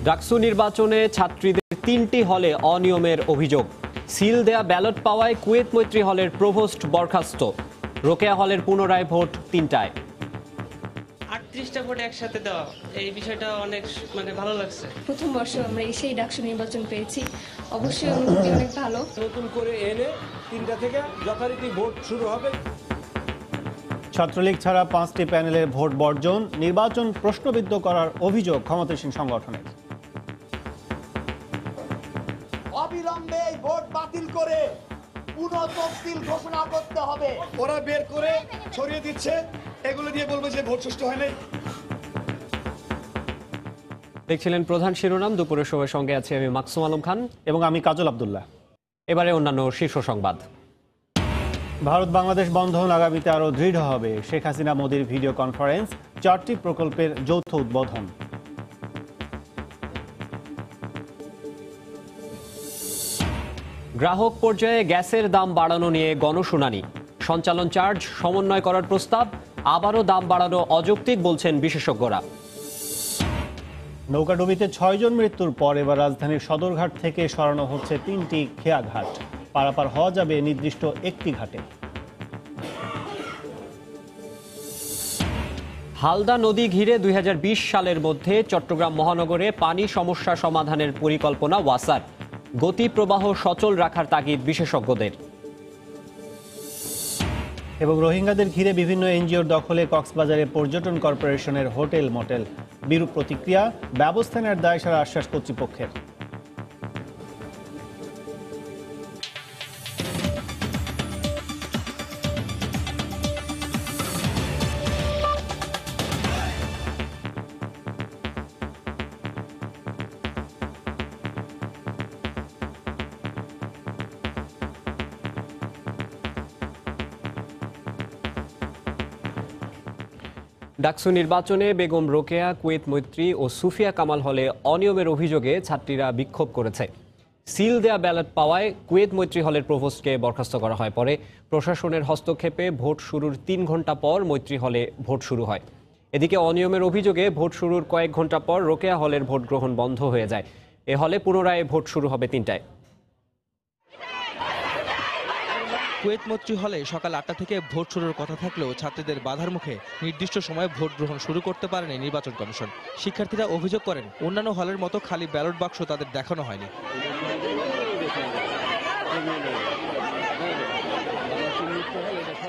ডাকসু নির্বাচনে ছাত্রীদের ৩টি হলে অনিয়মের অভিযোগ। সিল দেয়া ব্যালট পাওয়ায় কুয়েত মৈত্রী হলের প্রভোস্ট বরখাস্ত। রোকেয়া হলের পুনরায় ভোট ৩টায়। ৩৮টা ভোট একসাথে দেওয়া, এই বিষয়টা অনেক ভালো লাগছে। প্রথম বর্ষ আমরা এসেই ডাকসু নির্বাচন পেয়েছি, অবশ্যই অনুভূতি অনেক ভালো। নতুন করে এনে ৩টা থেকে যথারীতি ভোট শুরু হবে। ছাত্রলীগ ছাড়া 5টি প্যানেলের ভোট বর্জন, নির্বাচন প্রশ্নবিদ্ধ করার অভিযোগ ক্ষমতাসীন সংগঠনের। অবিলম্বে এই ভোট বাতিল করে পুনঃতফসিল ঘোষণা করতে হবে। ওরা বের করে ছড়িয়ে দিচ্ছে, এগুলো দিয়ে বলবে যে ভোট সুষ্ঠু হয় নাই। দেখছিলেন প্রধান শিরোনাম, দুপুরের সময় সঙ্গে আছে আমি মাকসুম আলম খান এবং আমি কাজল আব্দুল্লাহ। এবারে অন্যান্য শীর্ষ সংবাদ। ভারত বাংলাদেশ বন্ধন আগামীতে আরও দৃঢ় হবে। শেখ হাসিনা মোদির ভিডিও কনফারেন্স, 4টি প্রকল্পের যৌথ উদ্বোধন। গ্রাহক পর্যায়ে গ্যাসের দাম বাড়ানো নিয়ে গণশুনানি। সঞ্চালন চার্জ সমন্বয় করার প্রস্তাব, আবারও দাম বাড়ানো অযৌক্তিক বলছেন বিশেষজ্ঞরা। নৌকাডুবিতে 6 জন মৃত্যুর পর এবার রাজধানীর সদরঘাট থেকে সরানো হচ্ছে 3টি খেয়াঘাট। পারাপার হওয়া যাবে নির্দিষ্ট একটি ঘাটে। হালদা নদী ঘিরে 2020 সালের মধ্যে চট্টগ্রাম মহানগরে পানি সমস্যা সমাধানের পরিকল্পনা ওয়াসার। গতি প্রবাহ সচল রাখার তাগিদ বিশেষজ্ঞদের। এবং রোহিঙ্গাদের ঘিরে বিভিন্ন এনজিওর দখলে কক্সবাজারে পর্যটন কর্পোরেশনের হোটেল মোটেল। বিরূপ প্রতিক্রিয়া, ব্যবস্থা নেওয়ার দায়সারা আশ্বাস কর্তৃপক্ষের। ডাকসু নির্বাচনে বেগম রোকেয়া, কুয়েত মৈত্রী ও সুফিয়া কামাল হলে অনিয়মের অভিযোগে ছাত্রীরা বিক্ষোভ করেছে। সিল দেয়া ব্যালট পাওয়ায় কুয়েত মৈত্রী হলের প্রভোস্টকে বরখাস্ত করা হয়। পরে প্রশাসনের হস্তক্ষেপে ভোট শুরুর 3 ঘন্টা পর মৈত্রী হলে ভোট শুরু হয়। এদিকে অনিয়মের অভিযোগে ভোট শুরুর কয়েক ঘন্টা পর রোকেয়া হলের ভোট গ্রহণ বন্ধ হয়ে যায়। এ হলে পুনরায় ভোট শুরু হবে 3টায়। কুয়েত মৈত্রী হলে সকাল 8টা থেকে ভোট শুরুর কথা থাকলেও ছাত্রীদের বাধার মুখে নির্দিষ্ট সময়ে ভোট গ্রহণ শুরু করতে পারেনি নির্বাচন কমিশন। শিক্ষার্থীরা অভিযোগ করেন, অন্যান্য হলের মতো খালি ব্যালট বাক্স তাদের দেখানো হয়নি।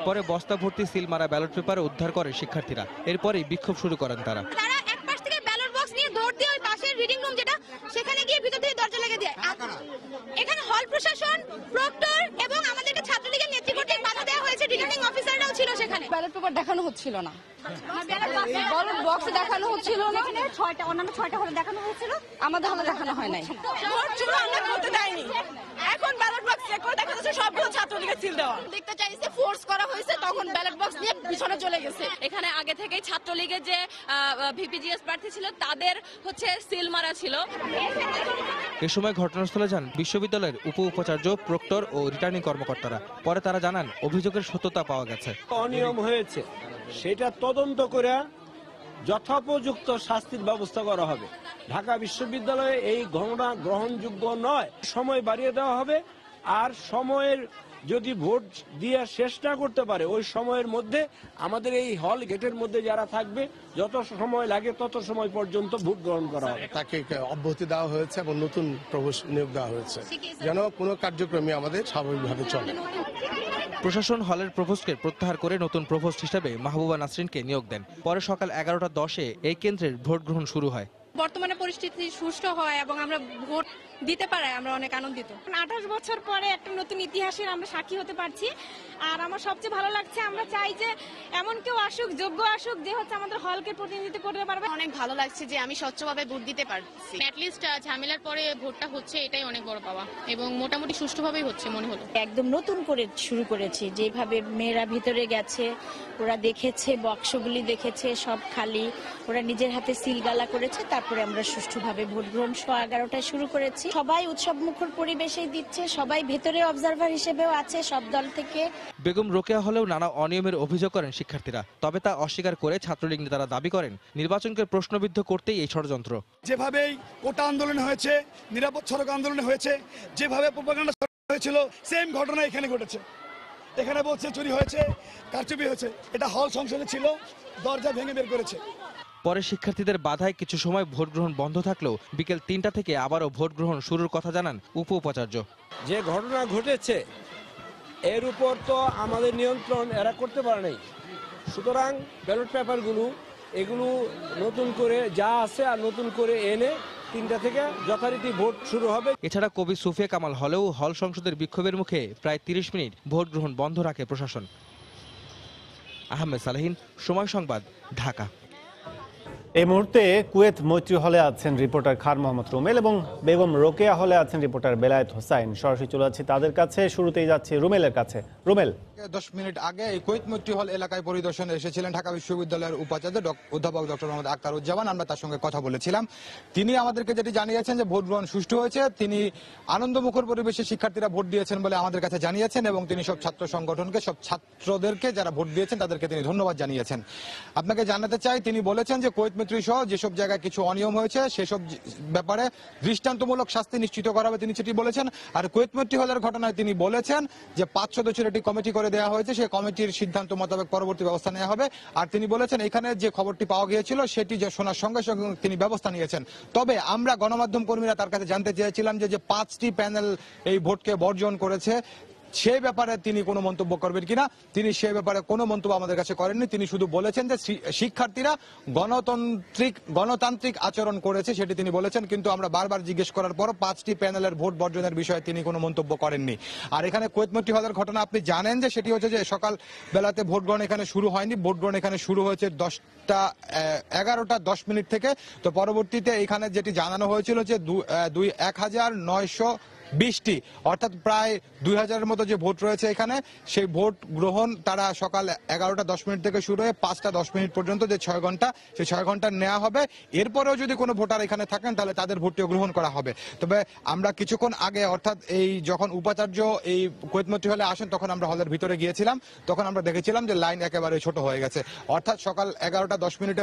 পরে বস্তা ভর্তি সিল মারা ব্যালট পেপার উদ্ধার করে শিক্ষার্থীরা। এরপরেই বিক্ষোভ শুরু করেন তারা। এখানে হল প্রশাসন, প্রক্টর এবং আমাদেরকে ছাত্রলীগের নেতৃত্ব কর্তৃক বাধা দেওয়া হয়েছে। রিটার্নিং অফিসাররাও ছিল সেখানে। ব্যালট পেপার দেখানো হচ্ছিল না, ব্যালট বক্স দেখানো হচ্ছিল না। অন্যান্য 6টা হলে দেখানো হয়েছিল, আমাদের হলে দেখানো হয় নাই। ভোট শুরু আমরা করতে দেয়নি। এখন ব্যালট বক্স চেক করে দেখা যাচ্ছে সবগুলো ছাত্রলীগের সিল দেওয়া। দেখতে চাইছে, ফোর্স করা হয়েছে, তখন ব্যালট বক্স নিয়ে পিছনে চলে গেছে। এখানে আগে থেকেই ছাত্রলীগের যে ভিপিজিএস প্রার্থী ছিল তাদের সিল মারা ছিল। এ সময় ঘটনাস্থলে যান বিশ্ববিদ্যালয়ের উপাচার্য, প্রক্টর ও রিটার্নিং কর্মকর্তারা। পরে তারা জানান, অভিযোগের সত্যতা পাওয়া গেছে। অনিয়ম হয়েছে, সেটা তদন্ত করে যথোপযুক্ত শাস্তির ব্যবস্থা করা হবে। ঢাকা বিশ্ববিদ্যালয়ে এই ঘটনা গ্রহণযোগ্য নয়। সময় বাড়িয়ে দেওয়া হবে, আর সময়ের যদি ভোট দিয়ে শেষ না করতে পারে ওই সময়ের মধ্যে আমাদের এই হল গেটের মধ্যে যারা থাকবে যত সময় লাগে তত সময় পর্যন্ত ভোট গ্রহণ করা হবে। তাকে অব্যাহতি দেওয়া হয়েছে এবং নতুন প্রভোস্ট নিয়োগ দেওয়া হয়েছে যেন কোনো কার্যক্রমই আমাদের স্বাভাবিকভাবে চলে। প্রশাসন হলের প্রভোস্টকে প্রত্যাহার করে নতুন প্রভোস্ট হিসেবে মাহবুবা নাসরিনকে নিয়োগ দেন। পরে সকাল 11:10 এই কেন্দ্রের ভোট গ্রহণ শুরু হয়। বর্তমানে পরিস্থিতি সুষ্ঠু হয় এবং আমরা ভোট দিতে পারি, আমরা অনেক আনন্দিত। 28 বছর পরে একটা নতুন ইতিহাসের আমরা সাক্ষী হতে পারছি। আর আমার সবচেয়ে ভালো লাগছে, আমরা চাই যে এমন কেউ আসুক, যোগ্য আসুক, যে আমাদের হলকে প্রতিনিধিত্ব করতে পারবে। অনেক ভালো লাগছে যে আমি স্বচ্ছভাবে ভোট দিতে পারছি। অ্যাটলিস্ট ঝামেলার পরে ভোটটা হচ্ছে, এটাই অনেক বড় পাওয়া এবং মোটামুটি সুষ্ঠুভাবেই হচ্ছে মনে হলো। একদম নতুন করে শুরু করেছি, যেভাবে মেয়েরা ভিতরে গেছে, ওরা দেখেছে, বক্সগুলি দেখেছে সব খালি, ওরা নিজের হাতে সিলগালা করেছে, তারপরে আমরা সুষ্ঠুভাবে ভোট গ্রহণ 11:30টায় শুরু করেছি। সবাই উৎসব মুখর পরিবেশেই দিচ্ছে, সবাই ভেতরে অবজারভার হিসেবেও আছে সব দল থেকে। বেগম রোকেয়া হলেও নানা অনিয়মের অভিযোগ করেন শিক্ষার্থীরা, তবে তা অস্বীকার করে ছাত্রলীগ নেতারা দাবি করেন নির্বাচনকে প্রশ্নবিদ্ধ করতেই এই ষড়যন্ত্র। যেভাবেই কোটা আন্দোলন হয়েছে, নিরাপদ সড়ক আন্দোলন হয়েছে, যেভাবে প্রোপাগান্ডা হয়েছিল, সেম ঘটনা এখানে ঘটেছে। এখানে বলছে চুরি হয়েছে, কারচুপি হয়েছে, এটা হল সংসদে ছিল, দরজা ভেঙে বের করেছে। পরে শিক্ষার্থীদের বাধায় কিছু সময় ভোট গ্রহণ বন্ধ থাকলেও বিকেল 3টা থেকে আবারও ভোট গ্রহণ শুরুর কথা জানান উপাচার্য। যে ঘটনা ঘটেছে এর উপর তো আমাদের নিয়ন্ত্রণ এরা করতে পারে নাই, সুতরাং ব্যালট পেপারগুলো এগুলো নতুন করে যা আছে আর নতুন করে এনে 3টা থেকে যথারীতি ভোট শুরু হবে। এছাড়া কবি সুফিয়া কামাল হলেও হল সংসদের বিক্ষোভের মুখে প্রায় 30 মিনিট ভোট গ্রহণ বন্ধ রাখে প্রশাসন। আহমেদ সালেহিন, সময় সংবাদ, ঢাকা। এই মুহূর্তে কুয়েত মৈত্রী হলে আছেন রিপোর্টার খান মোহাম্মদ রুমেল এবং বেগম রোকেয়া হলে আছেন রিপোর্টার বেলায়েত হোসাইন। সরাসরি চলে যাচ্ছি তাদের কাছে, শুরুতেই যাচ্ছি রুমেলের কাছে। রুমেল, 10 মিনিট আগে এই কুয়েত মৈত্রী হল এলাকায় পরিদর্শনে এসেছিলেন ঢাকা বিশ্ববিদ্যালয়ের উপাচার্য অধ্যাপক ডক্টর মোহাম্মদ আখতারুজ্জামান। আমরা তার সঙ্গে কথা বলেছিলাম। তিনি আমাদেরকে যেটি জানিয়েছেন যে ভোট গ্রহণ সুষ্ঠু হয়েছে, তিনি আনন্দমুখর পরিবেশে শিক্ষার্থীরা ভোট দিয়েছেন বলে আমাদের কাছে জানিয়েছেন এবং তিনি সব ছাত্র সংগঠনকে, সব ছাত্রদেরকে যারা ভোট দিয়েছেন তাদেরকে তিনি ধন্যবাদ জানিয়েছেন। আপনাকে জানাতে চাই, তিনি বলেছেন যে কুয়েত মৈত্রী সহ যেসব জায়গায় কিছু অনিয়ম হয়েছে সেসব ব্যাপারে দৃষ্টান্তমূলক শাস্তি নিশ্চিত করা হবে, তিনি সেটি বলেছেন। আর কুয়েত মৈত্রী হলের ঘটনায় তিনি বলেছেন যে 5 সদস্যের একটি কমিটি করে দেওয়া হয়েছে, সেই কমিটির সিদ্ধান্ত মোতাবেক পরবর্তী ব্যবস্থা নেওয়া হবে। আর তিনি বলেছেন এখানে যে খবরটি পাওয়া গিয়েছিল সেটি যে শোনার সঙ্গে সঙ্গে তিনি ব্যবস্থা নিয়েছেন। তবে আমরা গণমাধ্যম কর্মীরা তার কাছে জানতে চেয়েছিলাম যে 5টি প্যানেল এই ভোটকে বর্জন করেছে, সেই ব্যাপারে তিনি কোনো মন্তব্য করবেন কিনা। তিনি সেই ব্যাপারে কোনো মন্তব্য আমাদের কাছে করেননি। তিনি শুধু বলেছেন যে শিক্ষার্থীরা গণতান্ত্রিক আচরণ করেছে, সেটি তিনি বলেছেন। কিন্তু আমরা বারবার জিজ্ঞেস করার পর 5টি প্যানেলের ভোট বর্জনের বিষয়ে তিনি কোনো মন্তব্য করেননি। আর এখানে কুয়েত মৈত্রী হলের ঘটনা আপনি জানেন যে সেটি হচ্ছে যে সকাল বেলাতে ভোট গ্রহণ এখানে শুরু হয়নি। ভোট গ্রহণ এখানে শুরু হয়েছে 11টা 10 মিনিট থেকে। তো পরবর্তীতে এখানে যেটি জানানো হয়েছিল যে 1920টি অর্থাৎ প্রায় 2000-এর মতো যে ভোট রয়েছে এখানে, সেই ভোট গ্রহণ তারা সকাল 11টা 10 মিনিট থেকে শুরু হয়ে 5টা 10 মিনিট পর্যন্ত যে 6 ঘন্টা, সেই 6 ঘন্টা নেওয়া হবে। এরপরেও যদি কোনো ভোটার এখানে থাকেন তাহলে তাদের ভোটটিও গ্রহণ করা হবে। তবে আমরা কিছুক্ষণ আগে অর্থাৎ এই যখন উপাচার্য এই কুয়েত মৈত্রী হলে আসেন তখন আমরা হলের ভিতরে গিয়েছিলাম, তখন আমরা দেখেছিলাম যে লাইন একেবারে ছোট হয়ে গেছে। অর্থাৎ সকাল 11টা 10 মিনিটে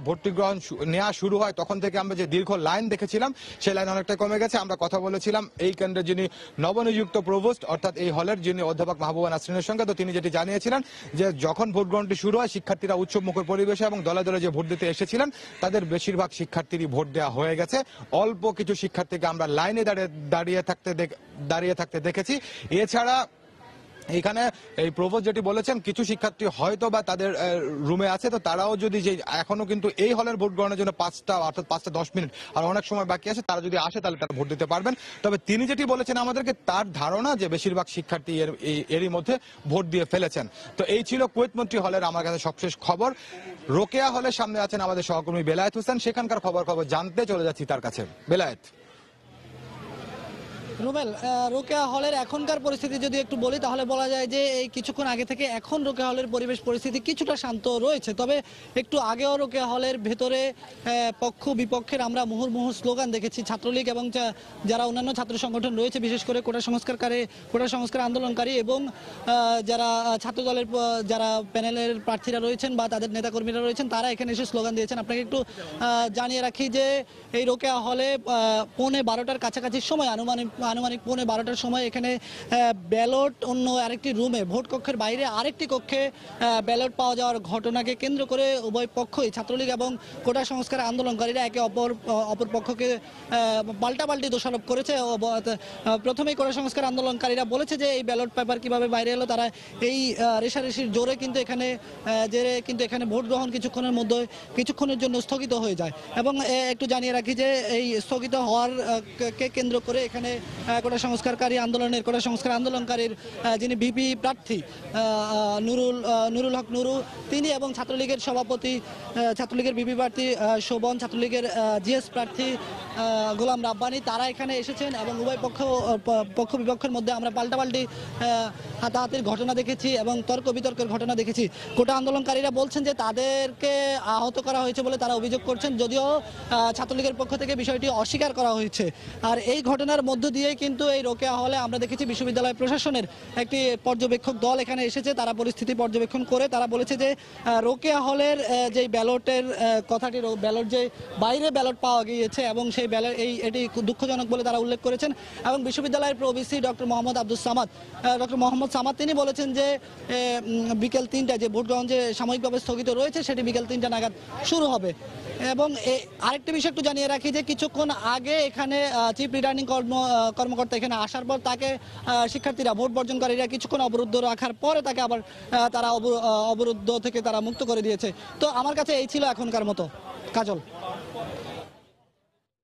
ভোটটি গ্রহণ নেওয়া শুরু হয়, তখন থেকে আমরা যে দীর্ঘ লাইন দেখেছিলাম সেই লাইন অনেকটা কমে গেছে। আমরা কথা বলেছিলাম এই কেন্দ্রের যিনি নবনিযুক্ত প্রভোস্ট অর্থাৎ এই হলের যিনি অধ্যাপক মাহবুবা নাসরিনের সঙ্গে। তো তিনি যেটি জানিয়েছিলেন যে যখন ভোট গ্রহণটি শুরু হয় শিক্ষার্থীরা উৎসবমুখর পরিবেশে এবং দলে দলে যে ভোট দিতে এসেছিলেন তাদের বেশিরভাগ শিক্ষার্থীরই ভোট দেওয়া হয়ে গেছে। অল্প কিছু শিক্ষার্থীকে আমরা লাইনে দাঁড়িয়ে থাকতে দেখেছি। এছাড়া এখানে এই প্রভোস্ট যেটি বলেছেন কিছু শিক্ষার্থী হয়তো বা তাদের রুমে আছে, তো তারাও যদি যে এখনো কিন্তু এই হলের ভোট গ্রহণের জন্য 5টা 10 মিনিট আর অনেক সময় বাকি আছে, তারা যদি আসে তাহলে তারা ভোট দিতে পারবেন। তবে তিনি যেটি বলেছেন আমাদেরকে, তার ধারণা যে বেশিরভাগ শিক্ষার্থী এরই মধ্যে ভোট দিয়ে ফেলেছেন। তো এই ছিল কুয়েত মৈত্রী হলের আমার কাছে সবশেষ খবর। রোকেয়া হলের সামনে আছেন আমাদের সহকর্মী বেলায়েত হোসেন, সেখানকার খবর জানতে চলে যাচ্ছি তার কাছে। বেলায়েত। রুমেল, রোকেয়া হলের এখনকার পরিস্থিতি যদি একটু বলি তাহলে বলা যায় যে এই কিছুক্ষণ আগে থেকে এখন রোকেয়া হলের পরিবেশ পরিস্থিতি কিছুটা শান্ত রয়েছে। তবে একটু আগেও রোকেয়া হলের ভেতরে পক্ষ বিপক্ষের আমরা মুহুর্মুহু স্লোগান দেখেছি। ছাত্রলীগ এবং যারা অন্যান্য ছাত্র সংগঠন রয়েছে, বিশেষ করে কোটা সংস্কার আন্দোলনকারী এবং যারা ছাত্রদলের যারা প্যানেলের প্রার্থীরা রয়েছেন বা তাদের নেতাকর্মীরা রয়েছেন, তারা এখানে এসে স্লোগান দিয়েছেন। আপনাকে একটু জানিয়ে রাখি যে এই রোকেয়া হলে 11:15টার কাছাকাছি সময় আনুমানিক 11:12টার সময় এখানে ব্যালট অন্য আরেকটি রুমে ভোট কক্ষের বাইরে আরেকটি কক্ষে ব্যালট পাওয়া যাওয়ার ঘটনাকে কেন্দ্র করে উভয় পক্ষই ছাত্রলীগ এবং কোটা সংস্কার আন্দোলনকারীরা একে অপর পক্ষকে পাল্টাপাল্টি দোষারোপ করেছে। প্রথমেই কোটা সংস্কার আন্দোলনকারীরা বলেছে যে এই ব্যালট পেপার কিভাবে বাইরে এলো, তারা এই রেষারেষির জোরে কিন্তু এখানে ভোট গ্রহণ কিছুক্ষণের জন্য স্থগিত হয়ে যায়। এবং একটু জানিয়ে রাখি যে এই স্থগিত হওয়ার কে কেন্দ্র করে এখানে কোটা সংস্কারকারী আন্দোলনের কোটা সংস্কার আন্দোলনকারীর যিনি ভিপি প্রার্থী নুরুল হক নুরু তিনি এবং ছাত্রলীগের সভাপতি ছাত্রলীগের ভিপি প্রার্থী শোভন, ছাত্রলীগের জিএস প্রার্থী গোলাম রাব্বানি তারা এখানে এসেছেন এবং উভয় পক্ষ বিপক্ষের মধ্যে আমরা পাল্টাপাল্টি হাতাহাতির ঘটনা দেখেছি এবং তর্ক বিতর্কের ঘটনা দেখেছি। কোটা আন্দোলনকারীরা বলছেন যে তাদেরকে আহত করা হয়েছে বলে তারা অভিযোগ করছেন, যদিও ছাত্রলীগের পক্ষ থেকে বিষয়টি অস্বীকার করা হয়েছে। আর এই ঘটনার মধ্য দিয়ে কিন্তু এই রোকেয়া হলে আমরা দেখেছি বিশ্ববিদ্যালয় প্রশাসনের একটি পর্যবেক্ষক দল এখানে এসেছে। তারা পরিস্থিতি পর্যবেক্ষণ করে তারা বলেছে যে রোকেয়া হলের যে ব্যালটের কথাটি, ব্যালট যে বাইরে ব্যালট পাওয়া গিয়েছে এবং সেই ব্যালট এটি দুঃখজনক বলে তারা উল্লেখ করেছেন। এবং বিশ্ববিদ্যালয়ের প্রভিসি ডক্টর মোহাম্মদ সামাদ তিনি বলেছেন যে বিকেল 3টায় যে ভোট গ্রহণ যে সাময়িকভাবে স্থগিত রয়েছে সেটি বিকেল 3টা নাগাদ শুরু হবে। এবং আরেকটি বিষয় একটু জানিয়ে রাখি যে কিছুক্ষণ আগে এখানে চিফ রিটার্নিং কর্মকর্তা এখানে আসার পর তাকে শিক্ষার্থীরা ভোট বর্জনকারীরা কিছুক্ষণ অবরুদ্ধ রাখার পরে তাকে আবার তারা অবরুদ্ধ থেকে তারা মুক্ত করে দিয়েছে। তো আমার কাছে এই ছিল এখনকার মতো। কাজল।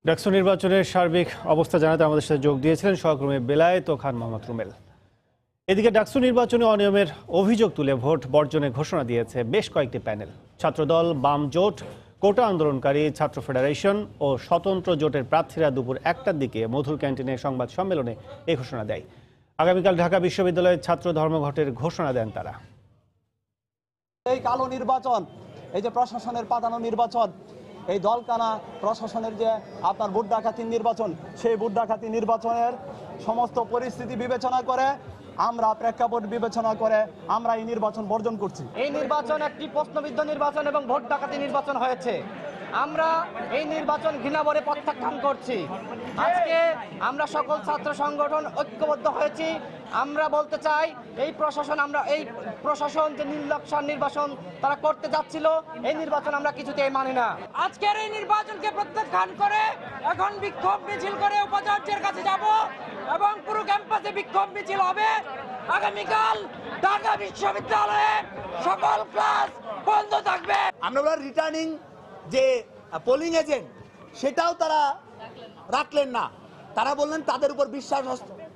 ডাকসু নির্বাচনের সার্বিক অবস্থা জানাতে আমাদের সাথে যোগ দিয়েছিলেন সহকর্মী বেলায়েত খান মোহাম্মদ রুমেল। এদিকে ডাকসু নির্বাচনে অনিয়মের অভিযোগ তুলে ভোট বর্জনের ঘোষণা দিয়েছে বেশ কয়েকটি প্যানেল। ছাত্রদল, বাম জোট, কোটা আন্দোলনকারী ছাত্র ফেডারেশন ও স্বতন্ত্র জোটের প্রার্থীরা দুপুর 1টার দিকে মধুর ক্যান্টিনে সংবাদ সম্মেলনে এই ঘোষণা দেয়। আগামীকাল ঢাকা বিশ্ববিদ্যালয়ের ছাত্র ধর্মঘটের ঘোষণা দেন তারা। এই কালো নির্বাচন, এই যে প্রশাসনের পাতানো নির্বাচন, এই দলকানা প্রশাসনের যে আপনার ভোট ডাকাতি নির্বাচন, সেই ভোট ডাকাতি নির্বাচনের সমস্ত পরিস্থিতি বিবেচনা করে আমরা প্রেক্ষাপট বিবেচনা করে আমরা এই নির্বাচন বর্জন করছি। এই নির্বাচন একটি প্রশ্নবিদ্ধ নির্বাচন এবং ভোট ডাকাতি নির্বাচন হয়েছে। আমরা এই নির্বাচন ঘৃণাভরে প্রত্যাখ্যান করছি। আজকে আমরা সকল ছাত্র সংগঠন ঐক্যবদ্ধ হয়েছি। আমরা বলতে চাই এই প্রশাসন যে নির্বাচন তারা করতে যাচ্ছিল, এই নির্বাচন আমরা কিছুতেই মানি না। আজকের এই নির্বাচনকে প্রত্যাখ্যান করে এখন বিক্ষোভ মিছিল করে উপাচার্যের কাছে যাব এবং পুরো ক্যাম্পাসে বিক্ষোভ মিছিল হবে। আগামীকাল ঢাকা বিশ্ববিদ্যালয়ে সকল ক্লাস বন্ধ থাকবে। আমরা রিটার্নিং যে পোলিং এজেন্ট সেটাও তারা রাখলেন না। তারা বললেন তাদের উপর বিশ্বাস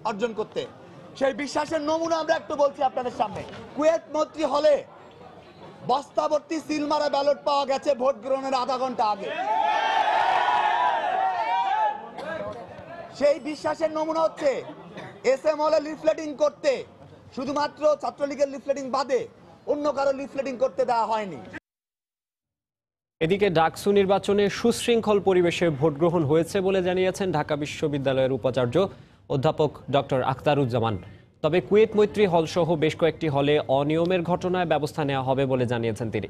অর্জন করতে। সেই বিশ্বাসের নমুনা আমরা একটু বলছি আপনাদের সামনে। কুয়েত মৈত্রী হলে বস্তাভর্তি সিল মারা ব্যালট পাওয়া গেছে ভোট গ্রহণের আধা ঘন্টা আগে। সেই বিশ্বাসের নমুনা হচ্ছে এসএম হলে লিফলেটিং করতে শুধুমাত্র ছাত্রলীগের লিফলেটিং বাদে অন্য কারো লিফলেটিং করতে দেওয়া হয়নি। এদিকে ডাকসু নির্বাচনে সুশৃঙ্খল পরিবেশে ভোট গ্রহণ হয়েছে বলে জানিয়েছেন ঢাকা বিশ্ববিদ্যালয়ের উপাচার্য অধ্যাপক ডক্টর আখতারুজ্জামান। তবে কুয়েত মৈত্রী হল সহ বেশ কয়েকটি হলে অনিয়মের ঘটনায় ব্যবস্থা নেওয়া হবে বলে জানিয়েছেন তিনি।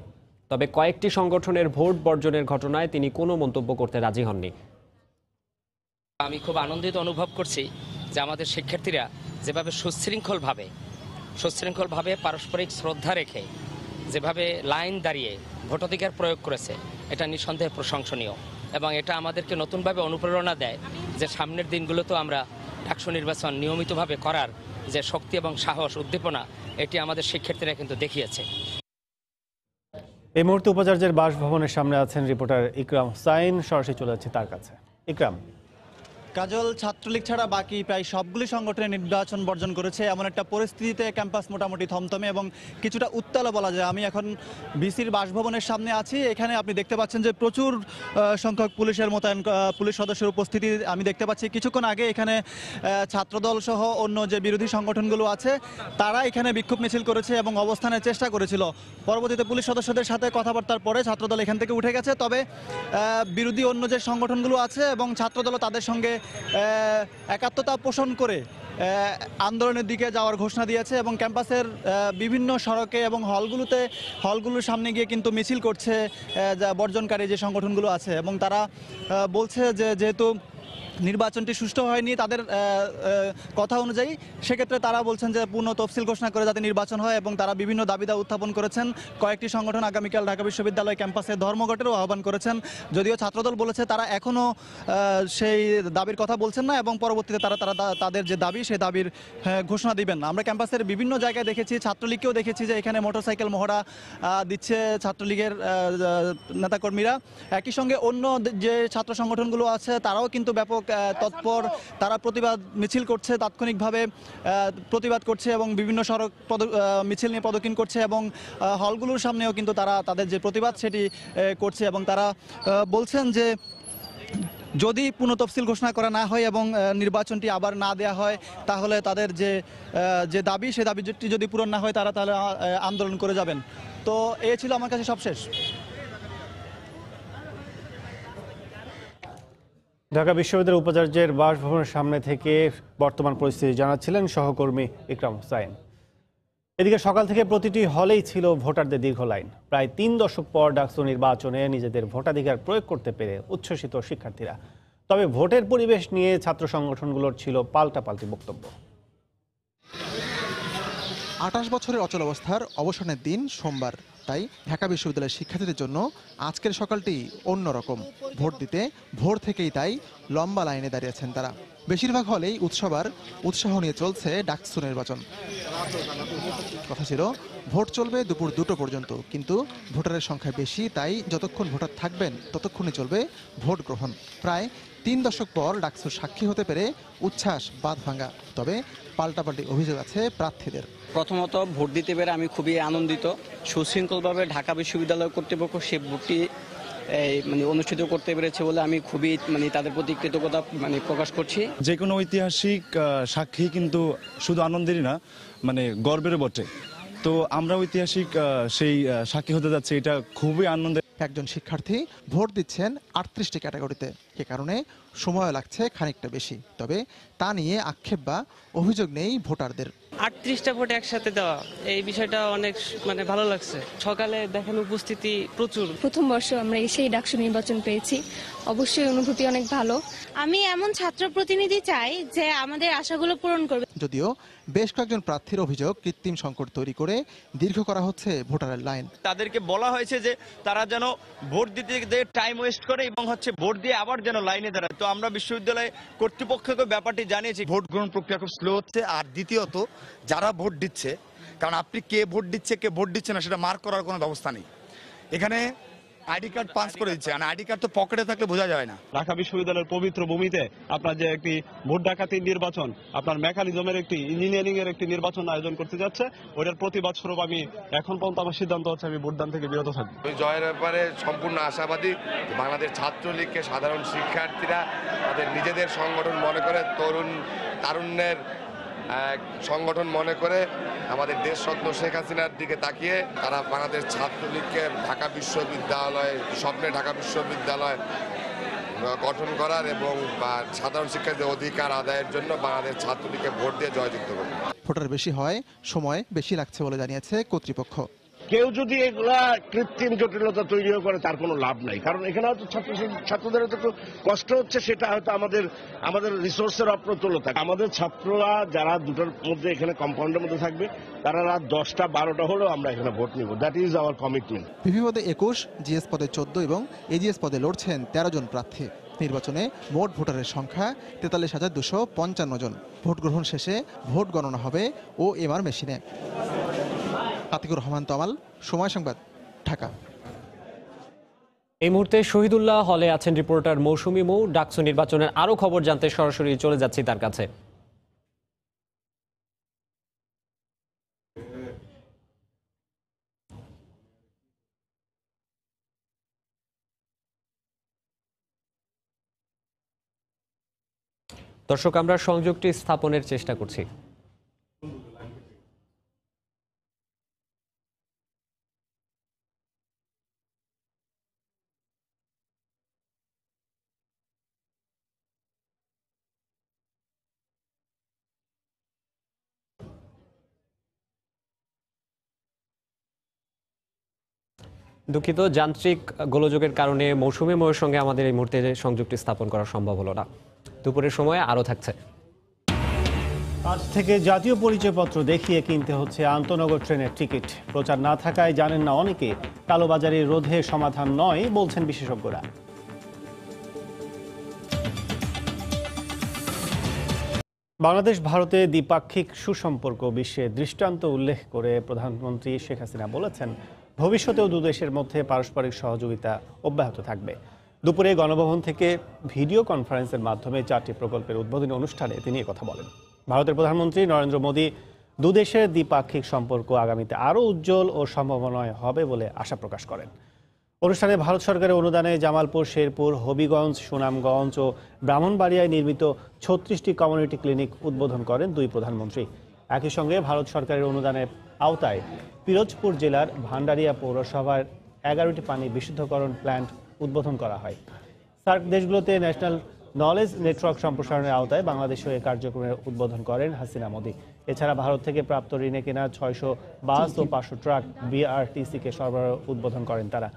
তবে কয়েকটি সংগঠনের ভোট বর্জনের ঘটনায় তিনি কোনো মন্তব্য করতে রাজি হননি। আমি খুব আনন্দিত অনুভব করছি যে আমাদের শিক্ষার্থীরা যেভাবে সুশৃঙ্খলভাবে পারস্পরিক শ্রদ্ধা রেখে যেভাবে লাইন দাঁড়িয়ে ভোটাধিকার প্রয়োগ করেছে, এটা নিঃসন্দেহে প্রশংসনীয় এবং এটা আমাদেরকে নতুনভাবে অনুপ্রেরণা দেয় যে সামনের দিনগুলোতেও আমরা ডাকসু নির্বাচন নিয়মিতভাবে করার যে শক্তি এবং সাহস উদ্দীপনা এটি আমাদের শিক্ষার্থীরা কিন্তু দেখিয়েছে। এই মুহূর্তে উপাচার্যের বাসভবনের সামনে আছেন রিপোর্টার ইকরাম হুসাইন, সরাসরি চলে যাচ্ছে তার কাছে। ইকরাম। কাজল, ছাত্রলীগ ছাড়া বাকি প্রায় সবগুলি সংগঠনের নির্বাচন বর্জন করেছে। এমন একটা পরিস্থিতিতে ক্যাম্পাস মোটামুটি থমথমে এবং কিছুটা উত্তাল বলা যায়। আমি এখন ভিসির বাসভবনের সামনে আছি। এখানে আপনি দেখতে পাচ্ছেন যে প্রচুর সংখ্যক পুলিশের মোতায়েন, পুলিশ সদস্যের উপস্থিতি আমি দেখতে পাচ্ছি। কিছুক্ষণ আগে এখানে ছাত্রদল সহ অন্য যে বিরোধী সংগঠনগুলো আছে তারা এখানে বিক্ষোভ মিছিল করেছে এবং অবস্থানের চেষ্টা করেছিল। পরবর্তীতে পুলিশ সদস্যদের সাথে কথাবার্তার পরে ছাত্রদল এখান থেকে উঠে গেছে। তবে বিরোধী অন্য যে সংগঠনগুলো আছে এবং ছাত্রদলও তাদের সঙ্গে একাত্মতা পোষণ করে আন্দোলনের দিকে যাওয়ার ঘোষণা দিয়েছে এবং ক্যাম্পাসের বিভিন্ন সড়কে এবং হলগুলোর সামনে গিয়ে কিন্তু মিছিল করছে বর্জনকারী যে সংগঠনগুলো আছে এবং তারা বলছে যে যেহেতু নির্বাচনটি সুষ্ঠু হয়নি তাদের কথা অনুযায়ী, সেক্ষেত্রে তারা বলছেন যে পূর্ণ তফসিল ঘোষণা করে যাতে নির্বাচন হয় এবং তারা বিভিন্ন দাবিদাওয়া উত্থাপন করেছেন। কয়েকটি সংগঠন আগামীকাল ঢাকা বিশ্ববিদ্যালয় ক্যাম্পাসে ধর্মঘটেরও আহ্বান করেছেন, যদিও ছাত্রদল বলেছে তারা এখনও সেই দাবির কথা বলছেন না এবং পরবর্তীতে তারা তাদের যে দাবি সেই দাবির ঘোষণা দিবেন। আমরা ক্যাম্পাসের বিভিন্ন জায়গায় দেখেছি, ছাত্রলীগকেও দেখেছি যে এখানে মোটরসাইকেল মহড়া দিচ্ছে ছাত্রলীগের নেতাকর্মীরা। একই সঙ্গে অন্য যে ছাত্র সংগঠনগুলো আছে তারাও কিন্তু ব্যাপক তৎপর তারা প্রতিবাদ মিছিল করছে, তাৎক্ষণিকভাবে প্রতিবাদ করছে এবং বিভিন্ন সড়ক মিছিল নিয়ে প্রদক্ষিণ করছে এবং হলগুলোর সামনেও কিন্তু তারা তাদের যে প্রতিবাদ সেটি করছে এবং তারা বলছেন যে যদি পুনঃতফসিল ঘোষণা করা না হয় এবং নির্বাচনটি আবার না দেয়া হয় তাহলে তাদের যে দাবি সে দাবিটি যদি পূরণ না হয় তারা তাহলে আন্দোলন করে যাবেন। তো এ ছিল আমার কাছে সবশেষ। ঢাকা বিশ্ববিদ্যালয়ের উপাচার্যের বাসভবনের সামনে থেকে বর্তমান পরিস্থিতি জানাচ্ছিলেন সহকর্মী ইকরাম হোসাইন। এদিকে সকাল থেকে প্রতিটি হলেই ছিল ভোটারদের দীর্ঘ লাইন। প্রায় ৩ দশক পর ডাকসু নির্বাচনে নিজেদের ভোটাধিকার প্রয়োগ করতে পেরে উচ্ছ্বসিত শিক্ষার্থীরা। তবে ভোটের পরিবেশ নিয়ে ছাত্র সংগঠনগুলোর ছিল পাল্টাপাল্টি বক্তব্য। ২৮ বছরের অচলাবস্থার অবসানের দিন সোমবার, তাই ঢাকা বিশ্ববিদ্যালয়ের শিক্ষার্থীদের জন্য আজকের সকালটি অন্যরকম। ভোট দিতে ভোর থেকেই তাই লম্বা লাইনে দাঁড়িয়েছেন তারা। বেশিরভাগ হলেই উৎসাহ নিয়ে চলছে ডাকসু নির্বাচন। কথা ছিল ভোট চলবে দুপুর 2টো পর্যন্ত, কিন্তু ভোটারের সংখ্যা বেশি, তাই যতক্ষণ ভোটার থাকবেন ততক্ষণই চলবে ভোট গ্রহণ। প্রায় 3 দশক পর ডাকসুর সাক্ষী হতে পেরে উচ্ছ্বাস বাঁধভাঙা। তবে পাল্টাপাল্টি অভিযোগ আছে প্রার্থীদের। প্রথমত ভোট দিতে পেরে আমি খুবই আনন্দিত। সুশৃঙ্খলভাবে ঢাকা বিশ্ববিদ্যালয় কর্তৃপক্ষ সে ভোটটি অনুষ্ঠিত করতে পেরেছে বলে আমি খুবই তাদের প্রতি কৃতজ্ঞতা প্রকাশ করছি। যে কোনো ঐতিহাসিক সাক্ষী কিন্তু শুধু আনন্দেরই না, গর্বের বটে। তো আমরা ঐতিহাসিক সেই সাক্ষী হতে যাচ্ছি, এটা খুবই আনন্দের। একজন শিক্ষার্থী ভোট দিচ্ছেন 38টি ক্যাটাগরিতে, এ কারণে সময় লাগছে খানিকটা বেশি। তবে তা নিয়ে আক্ষেপ বা অভিযোগ নেই ভোটারদের। 38টা ভোট একসাথে দেওয়া, এই বিষয়টা অনেক ভালো লাগছে। সকালে দেখেন উপস্থিতি প্রচুর। প্রথম বর্ষ আমরা এসেই ডাকসু নির্বাচন পেয়েছি, অবশ্যই অনুভূতি অনেক ভালো। আমি এমন ছাত্র প্রতিনিধি চাই যে আমাদের আশাগুলো পূরণ করবে। যদিও বেশ কয়েকজন প্রার্থীর অভিযোগ কৃত্রিম সংকট তৈরি করে দীর্ঘ করা হচ্ছে ভোটারের লাইন। তাদেরকে বলা হয়েছে যে তারা যেন ভোট দিতে টাইম ওয়েস্ট করে এবং ভোট দিয়ে আবার যেন লাইনে দাঁড়ায়। তো আমরা বিশ্ববিদ্যালয় কর্তৃপক্ষকে ব্যাপারটি জানিয়েছি। ভোট গ্রহণ প্রক্রিয়া খুব স্লো হচ্ছে। আর দ্বিতীয়ত যারা ভোট দিচ্ছে, কারণ আপনি কে ভোট দিচ্ছে কে ভোট দিচ্ছে না সেটা মার্ক করার কোনো ব্যবস্থা নেই। এখানে আইডি কার্ড পাস করে দিচ্ছে, আর আইডি কার্ড তো পকেটে থাকলে বোঝা যায় না। ঢাকা বিশ্ববিদ্যালয়ের পবিত্র ভূমিতে আপনার যে একটি ভোট ডাকাতির নির্বাচন, আপনার মেকানিজমের একটি ইঞ্জিনিয়ারিং এর একটি নির্বাচন আয়োজন করতে যাচ্ছে, ওইটার প্রতিবাদ স্বরূপ আমি এখন পর্যন্ত আমার সিদ্ধান্ত হচ্ছে আমি ভোটদান থেকে বিরত থাকবো। ওই জয়ের ব্যাপারে সম্পূর্ণ আশাবাদী। বাংলাদেশ ছাত্রলীগকে সাধারণ শিক্ষার্থীরা তাদের নিজেদের সংগঠন মনে করে, তারুণ্যের সংগঠন মনে করে আমাদের দেশরত্ন শেখ হাসিনার দিকে তাকিয়ে তারা বাংলাদেশ ছাত্রলীগকে ঢাকা বিশ্ববিদ্যালয় স্বপ্নে ঢাকা বিশ্ববিদ্যালয় গঠন করার এবং সাধারণ শিক্ষার্থীদের অধিকার আদায়ের জন্য বাংলাদেশ ছাত্রলীগকে ভোট দিয়ে জয়যুক্ত করবে। ভোটার বেশি হয়, সময় বেশি লাগছে বলে জানিয়েছে কর্তৃপক্ষ। কেউ যদি এগুলা কৃত্রিম জটিলতা তৈরিও করে তার কোনো লাভ নাই, কারণ এখানে হয়তো ছাত্রদের একটু কষ্ট হচ্ছে, সেটা হয়তো আমাদের রিসোর্সের অপ্রতুলতা। আমাদের ছাত্ররা যারা দুটোর মধ্যে এখানে কম্পাউন্ডের মধ্যে থাকবে, তারা রাত 10টা 12টা হলেও আমরা এখানে ভোট নিব। That is our commitment. VP পদে 21, জিএস পদে 14 এবং এজিএস পদে লড়ছেন 13 জন প্রার্থী। নির্বাচনে মোট ভোটারের সংখ্যা 43,255 জন। ভোট গ্রহণ শেষে ভোট গণনা হবে OMR মেশিনে। আতিকুর রহমান তমাল, সময় সংবাদ, ঢাকা। এই মুহূর্তে শহীদুল্লাহ হলে আছেন রিপোর্টার মৌসুমী মৌ। ডাকসু নির্বাচনের আরো খবর জানতে সরাসরি চলে যাচ্ছি তার কাছে। দর্শক, আমরা সংযোগটি স্থাপনের চেষ্টা করছি। দুঃখিত, যান্ত্রিক গোলযোগের কারণে মৌসুমী মৌয়ের সঙ্গে আমাদের এই মুহূর্তে সংযোগটি স্থাপন করা সম্ভব হলো না। দুপুরের সময় আরও থাকছে। আজ থেকে জাতীয় পরিচয়পত্র দেখিয়ে কিনতে হচ্ছে আন্তনগর ট্রেনের টিকিট। প্রচার না থাকায় জানেন না অনেকে। কালোবাজারি রোধে সমাধান নয় বলছেন বিশেষজ্ঞরা। বাংলাদেশ ভারতে দ্বিপাক্ষিক সুসম্পর্ক বিশ্বে দৃষ্টান্ত উল্লেখ করে প্রধানমন্ত্রী শেখ হাসিনা বলেছেন, ভবিষ্যতেও দুদেশের মধ্যে পারস্পরিক সহযোগিতা অব্যাহত থাকবে। দুপুরে গণভবন থেকে ভিডিও কনফারেন্সের মাধ্যমে 4টি প্রকল্পের উদ্বোধনী অনুষ্ঠানে তিনি কথা বলেন। ভারতের প্রধানমন্ত্রী নরেন্দ্র মোদী দুদেশের দ্বিপাক্ষিক সম্পর্ক আগামীতে আরও উজ্জ্বল ও সম্ভাবনায় হবে বলে আশা প্রকাশ করেন। অনুষ্ঠানে ভারত সরকারের অনুদানে জামালপুর, শেরপুর, হবিগঞ্জ, সুনামগঞ্জ ও ব্রাহ্মণবাড়িয়ায় নির্মিত 36টি কমিউনিটি ক্লিনিক উদ্বোধন করেন দুই প্রধানমন্ত্রী। একই সঙ্গে ভারত সরকারের অনুদানের আওতায় পিরোজপুর জেলার ভান্ডারিয়া পৌরসভার 11টি পানি বিশুদ্ধকরণ প্ল্যান্ট উদ্বোধন করা হয়। সার্ক দেশগুলোতে ন্যাশনাল নলেজ নেটওয়ার্ক সম্প্রসারণের আওতায় বাংলাদেশেও এই কার্যক্রমের উদ্বোধন করেন হাসিনা মোদী। এছাড়া ভারত থেকে প্রাপ্ত ঋণে কেনা 600 বাস ও 500 ট্রাক বিআরটিসিকে সরবরাহ উদ্বোধন করেন তারা।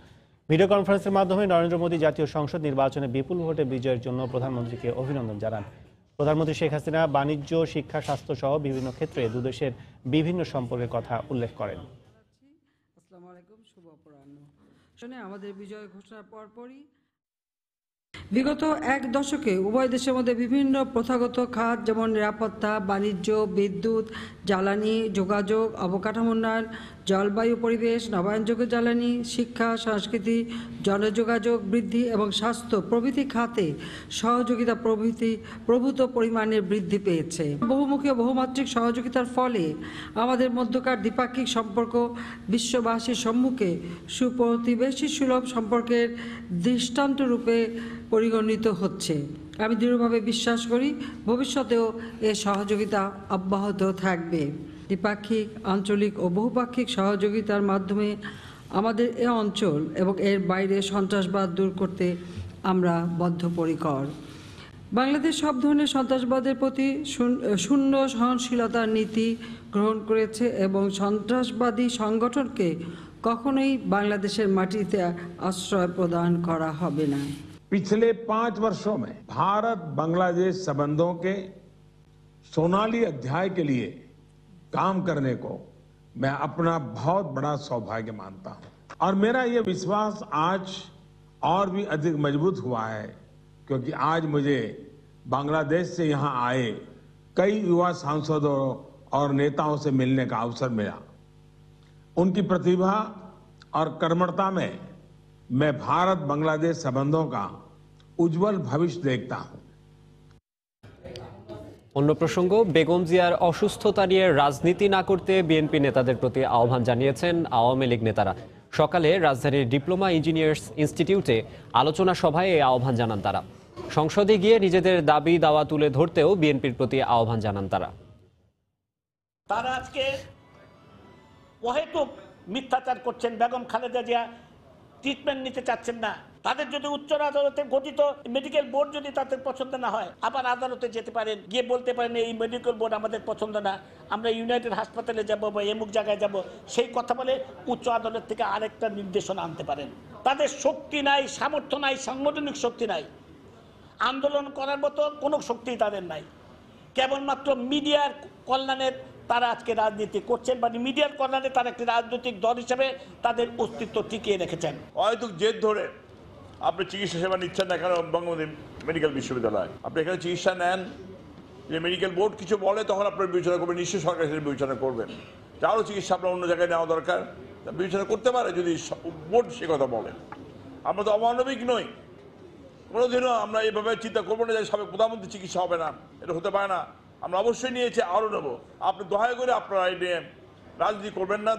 ভিডিও কনফারেন্সের মাধ্যমে নরেন্দ্র মোদী জাতীয় সংসদ নির্বাচনে বিপুল ভোটে বিজয়ের জন্য প্রধানমন্ত্রীকে অভিনন্দন জানান। প্রধানমন্ত্রী শেখ হাসিনা বাণিজ্য, শিক্ষা, স্বাস্থ্য সহ বিভিন্ন ক্ষেত্রে দুদেশের বিভিন্ন সম্পর্কের কথা উল্লেখ করেন। আসসালামু আলাইকুম, শুভ অপরাহ্ন। আমাদের বিজয় ঘোষণার পরপরই বিগত এক দশকে উভয় দেশের মধ্যে বিভিন্ন প্রথাগত খাত যেমন নিরাপত্তা, বাণিজ্য, বিদ্যুৎ, জ্বালানি, যোগাযোগ, অবকাঠামো উন্নয়ন, জলবায়ু পরিবেশ, নবায়নযোগ্য জ্বালানি, শিক্ষা, সংস্কৃতি, জনযোগাযোগ বৃদ্ধি এবং স্বাস্থ্য প্রভৃতি খাতে সহযোগিতা প্রভূত পরিমাণে বৃদ্ধি পেয়েছে। বহুমুখী ও বহুমাত্রিক সহযোগিতার ফলে আমাদের মধ্যকার দ্বিপাক্ষিক সম্পর্ক বিশ্ববাসীর সম্মুখে সুপ্রতিবেশী সুলভ সম্পর্কের দৃষ্টান্ত রূপে পরিগণিত হচ্ছে। আমি দৃঢ়ভাবে বিশ্বাস করি ভবিষ্যতেও এ সহযোগিতা অব্যাহত থাকবে। দ্বিপাক্ষিক, আঞ্চলিক ও বহুপাক্ষিক সহযোগিতার মাধ্যমে আমাদের এ অঞ্চল এবং এর বাইরে সন্ত্রাসবাদ দূর করতে আমরা বদ্ধপরিকর। বাংলাদেশ সব ধরনের সন্ত্রাসবাদের প্রতি শূন্য সহনশীলতার নীতি গ্রহণ করেছে এবং সন্ত্রাসবাদী সংগঠনকে কখনোই বাংলাদেশের মাটিতে আশ্রয় প্রদান করা হবে না। पिछले 5 वर्षों में भारत बांग्लादेश संबंधों के सोनाली अध्याय के लिए काम करने को मैं अपना बहुत बड़ा सौभाग्य मानता हूं और मेरा ये विश्वास आज और भी अधिक मजबूत हुआ है क्योंकि आज मुझे बांग्लादेश से यहां आए कई युवा सांसदों और नेताओं से मिलने का अवसर मिला। उनकी प्रतिभा और कर्मठता में मैं भारत बांग्लादेश संबंधों का उज्जवल भविष्य देखता हूं। অন্য প্রসঙ্গ, বেগম জিয়ার অসুস্থতা নিয়ে রাজনীতি না করতে বিএনপি নেতাদের প্রতি আহ্বান জানিয়েছেন আওয়ামী লীগ নেতারা। সকালে রাজধানীর ডিপ্লোমা ইঞ্জিনিয়ার্স ইনস্টিটিউটে আলোচনা সভায় এই আহ্বান জানান তারা। সংসদে গিয়ে নিজেদের দাবি দাওয়া তুলে ধরতেও বিএনপির প্রতি আহ্বান জানান তারা। তারা আজকে অহেতুক মিথ্যাচার করছেন। বেগম খালেদা জিয়া ট্রিটমেন্ট নিতে চাচ্ছেন না। তাদের যদি উচ্চ আদালতে গঠিত মেডিকেল বোর্ড যদি তাদের পছন্দ না হয়, আবার আদালতে যেতে পারেন, গিয়ে বলতে পারেন এই মেডিকেল বোর্ড আমাদের পছন্দ না, আমরা ইউনাইটেড হাসপাতালে যাব বা এমুক জায়গায় যাব। সেই কথা বলে উচ্চ আদালত থেকে আরেকটা নির্দেশনা আনতে পারেন। তাদের শক্তি নাই, সামর্থ্য নাই, সাংগঠনিক শক্তি নাই, আন্দোলন করার মতো কোনো শক্তি তাদের নাই। কেবলমাত্র মিডিয়ার কল্যাণের তারা আজকে রাজনীতি করছেন, বা মিডিয়ার কল্যাণে তারা একটি রাজনৈতিক দল হিসেবে তাদের অস্তিত্ব টিকিয়ে রেখেছেন। হয়তো জেদ ধরে আপনি চিকিৎসা সেবা নিচ্ছেন না কেন বঙ্গবন্ধু মেডিকেল বিশ্ববিদ্যালয়, আপনি এখানে চিকিৎসা নেন, যে মেডিকেল বোর্ড কিছু বলে তখন আপনার বিবেচনা করবেন, নিশ্চয়ই সরকার সেটা বিবেচনা করবেন। যারও চিকিৎসা আপনার অন্য জায়গায় নেওয়া দরকার বিবেচনা করতে পারে যদি বোর্ড সে কথা বলে। আমরা তো অমানবিক নই, কোনোদিনও আমরা এইভাবে চিন্তা করবো না যে সাবেক প্রধানমন্ত্রী চিকিৎসা হবে না, এটা হতে পারে না। আমরা অবশ্যই নিয়েছি, আরও নেব। আপনি দয়া করে আপনারা এই নিয়ে রাজনীতি করবেন না।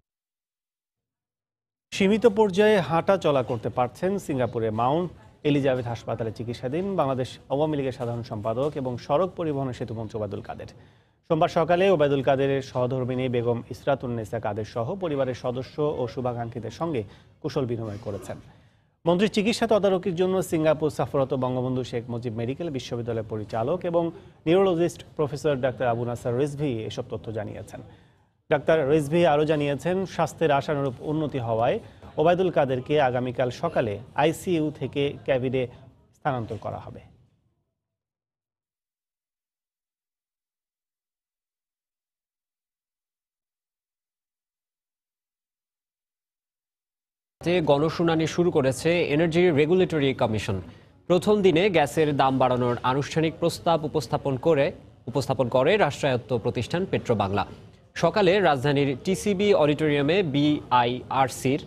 সীমিত পর্যায়ে হাঁটা চলা করতে পারছেন সিঙ্গাপুরে মাউন্ট এলিজাবেথ হাসপাতালে চিকিৎসাধীন বাংলাদেশ আওয়ামী লীগের সাধারণ সম্পাদক এবং সড়ক পরিবহন সেতুমন্ত্রী ওবায়দুল কাদের। সোমবার সকালে ওবায়দুল কাদেরের সহধর্মিণী বেগম ইসরাতুন্নেসা কাদের সহ পরিবারের সদস্য ও শুভাকাঙ্ক্ষীদের সঙ্গে কুশল বিনিময় করেছেন। মন্ত্রীর চিকিৎসা তদারকির জন্য সিঙ্গাপুর সফররত বঙ্গবন্ধু শেখ মুজিব মেডিকেল বিশ্ববিদ্যালয়ের পরিচালক এবং নিউরোলজিস্ট প্রফেসর ডাক্তার আবু নাসার রিজভী এসব তথ্য জানিয়েছেন। ডাক্তার রিজভী আরও জানিয়েছেন, স্বাস্থ্যের আশানুরূপ উন্নতি হওয়ায় ওবায়দুল কাদেরকে আগামীকাল সকালে আইসিইউ থেকে ক্যাবিনে স্থানান্তর করা হবে। গণশুনানি শুরু করেছে এনার্জি রেগুলেটরি কমিশন। প্রথম দিনে গ্যাসের দাম বাড়ানোর আনুষ্ঠানিক প্রস্তাব উপস্থাপন করে রাষ্ট্রায়ত্ত প্রতিষ্ঠান পেট্রোবাংলা। সকালে রাজধানীর টিসিবি অডিটোরিয়ামে বিআইআরসির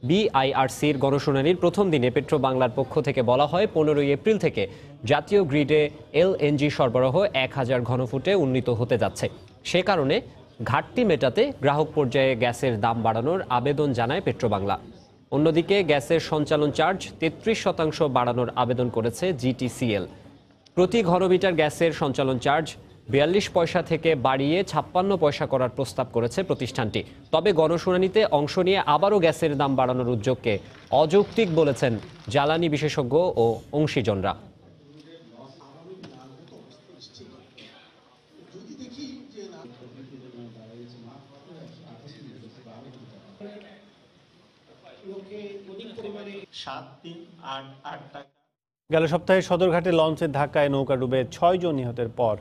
বিআইআরসির গণশুনানির প্রথম দিনে পেট্রোবাংলার পক্ষ থেকে বলা হয় 15 এপ্রিল থেকে জাতীয় গ্রিডে এলএনজি সরবরাহ 1000 ঘনফুটে উন্নীত হতে যাচ্ছে। সে কারণে ঘাটতি মেটাতে গ্রাহক পর্যায়ে গ্যাসের দাম বাড়ানোর আবেদন জানায় পেট্রোবাংলা। অন্যদিকে গ্যাসের সঞ্চালন চার্জ 33% বাড়ানোর আবেদন করেছে জিটিসিএল। প্রতি ঘনমিটার গ্যাসের সঞ্চালন চার্জ 42 পয়সা থেকে বাড়িয়ে 56 পয়সা করার প্রস্তাব করেছে প্রতিষ্ঠানটি। তবে গণশুনানিতে অংশ নিয়ে আবারও গ্যাসের দাম বাড়ানোর উদ্যোগকে অযৌক্তিক বলেছেন জ্বালানি বিশেষজ্ঞ ও অংশীজনরা। গেল সপ্তাহে সদরঘাটে লঞ্চের ধাক্কায় নৌকা ডুবে 6 জন নিহতের পর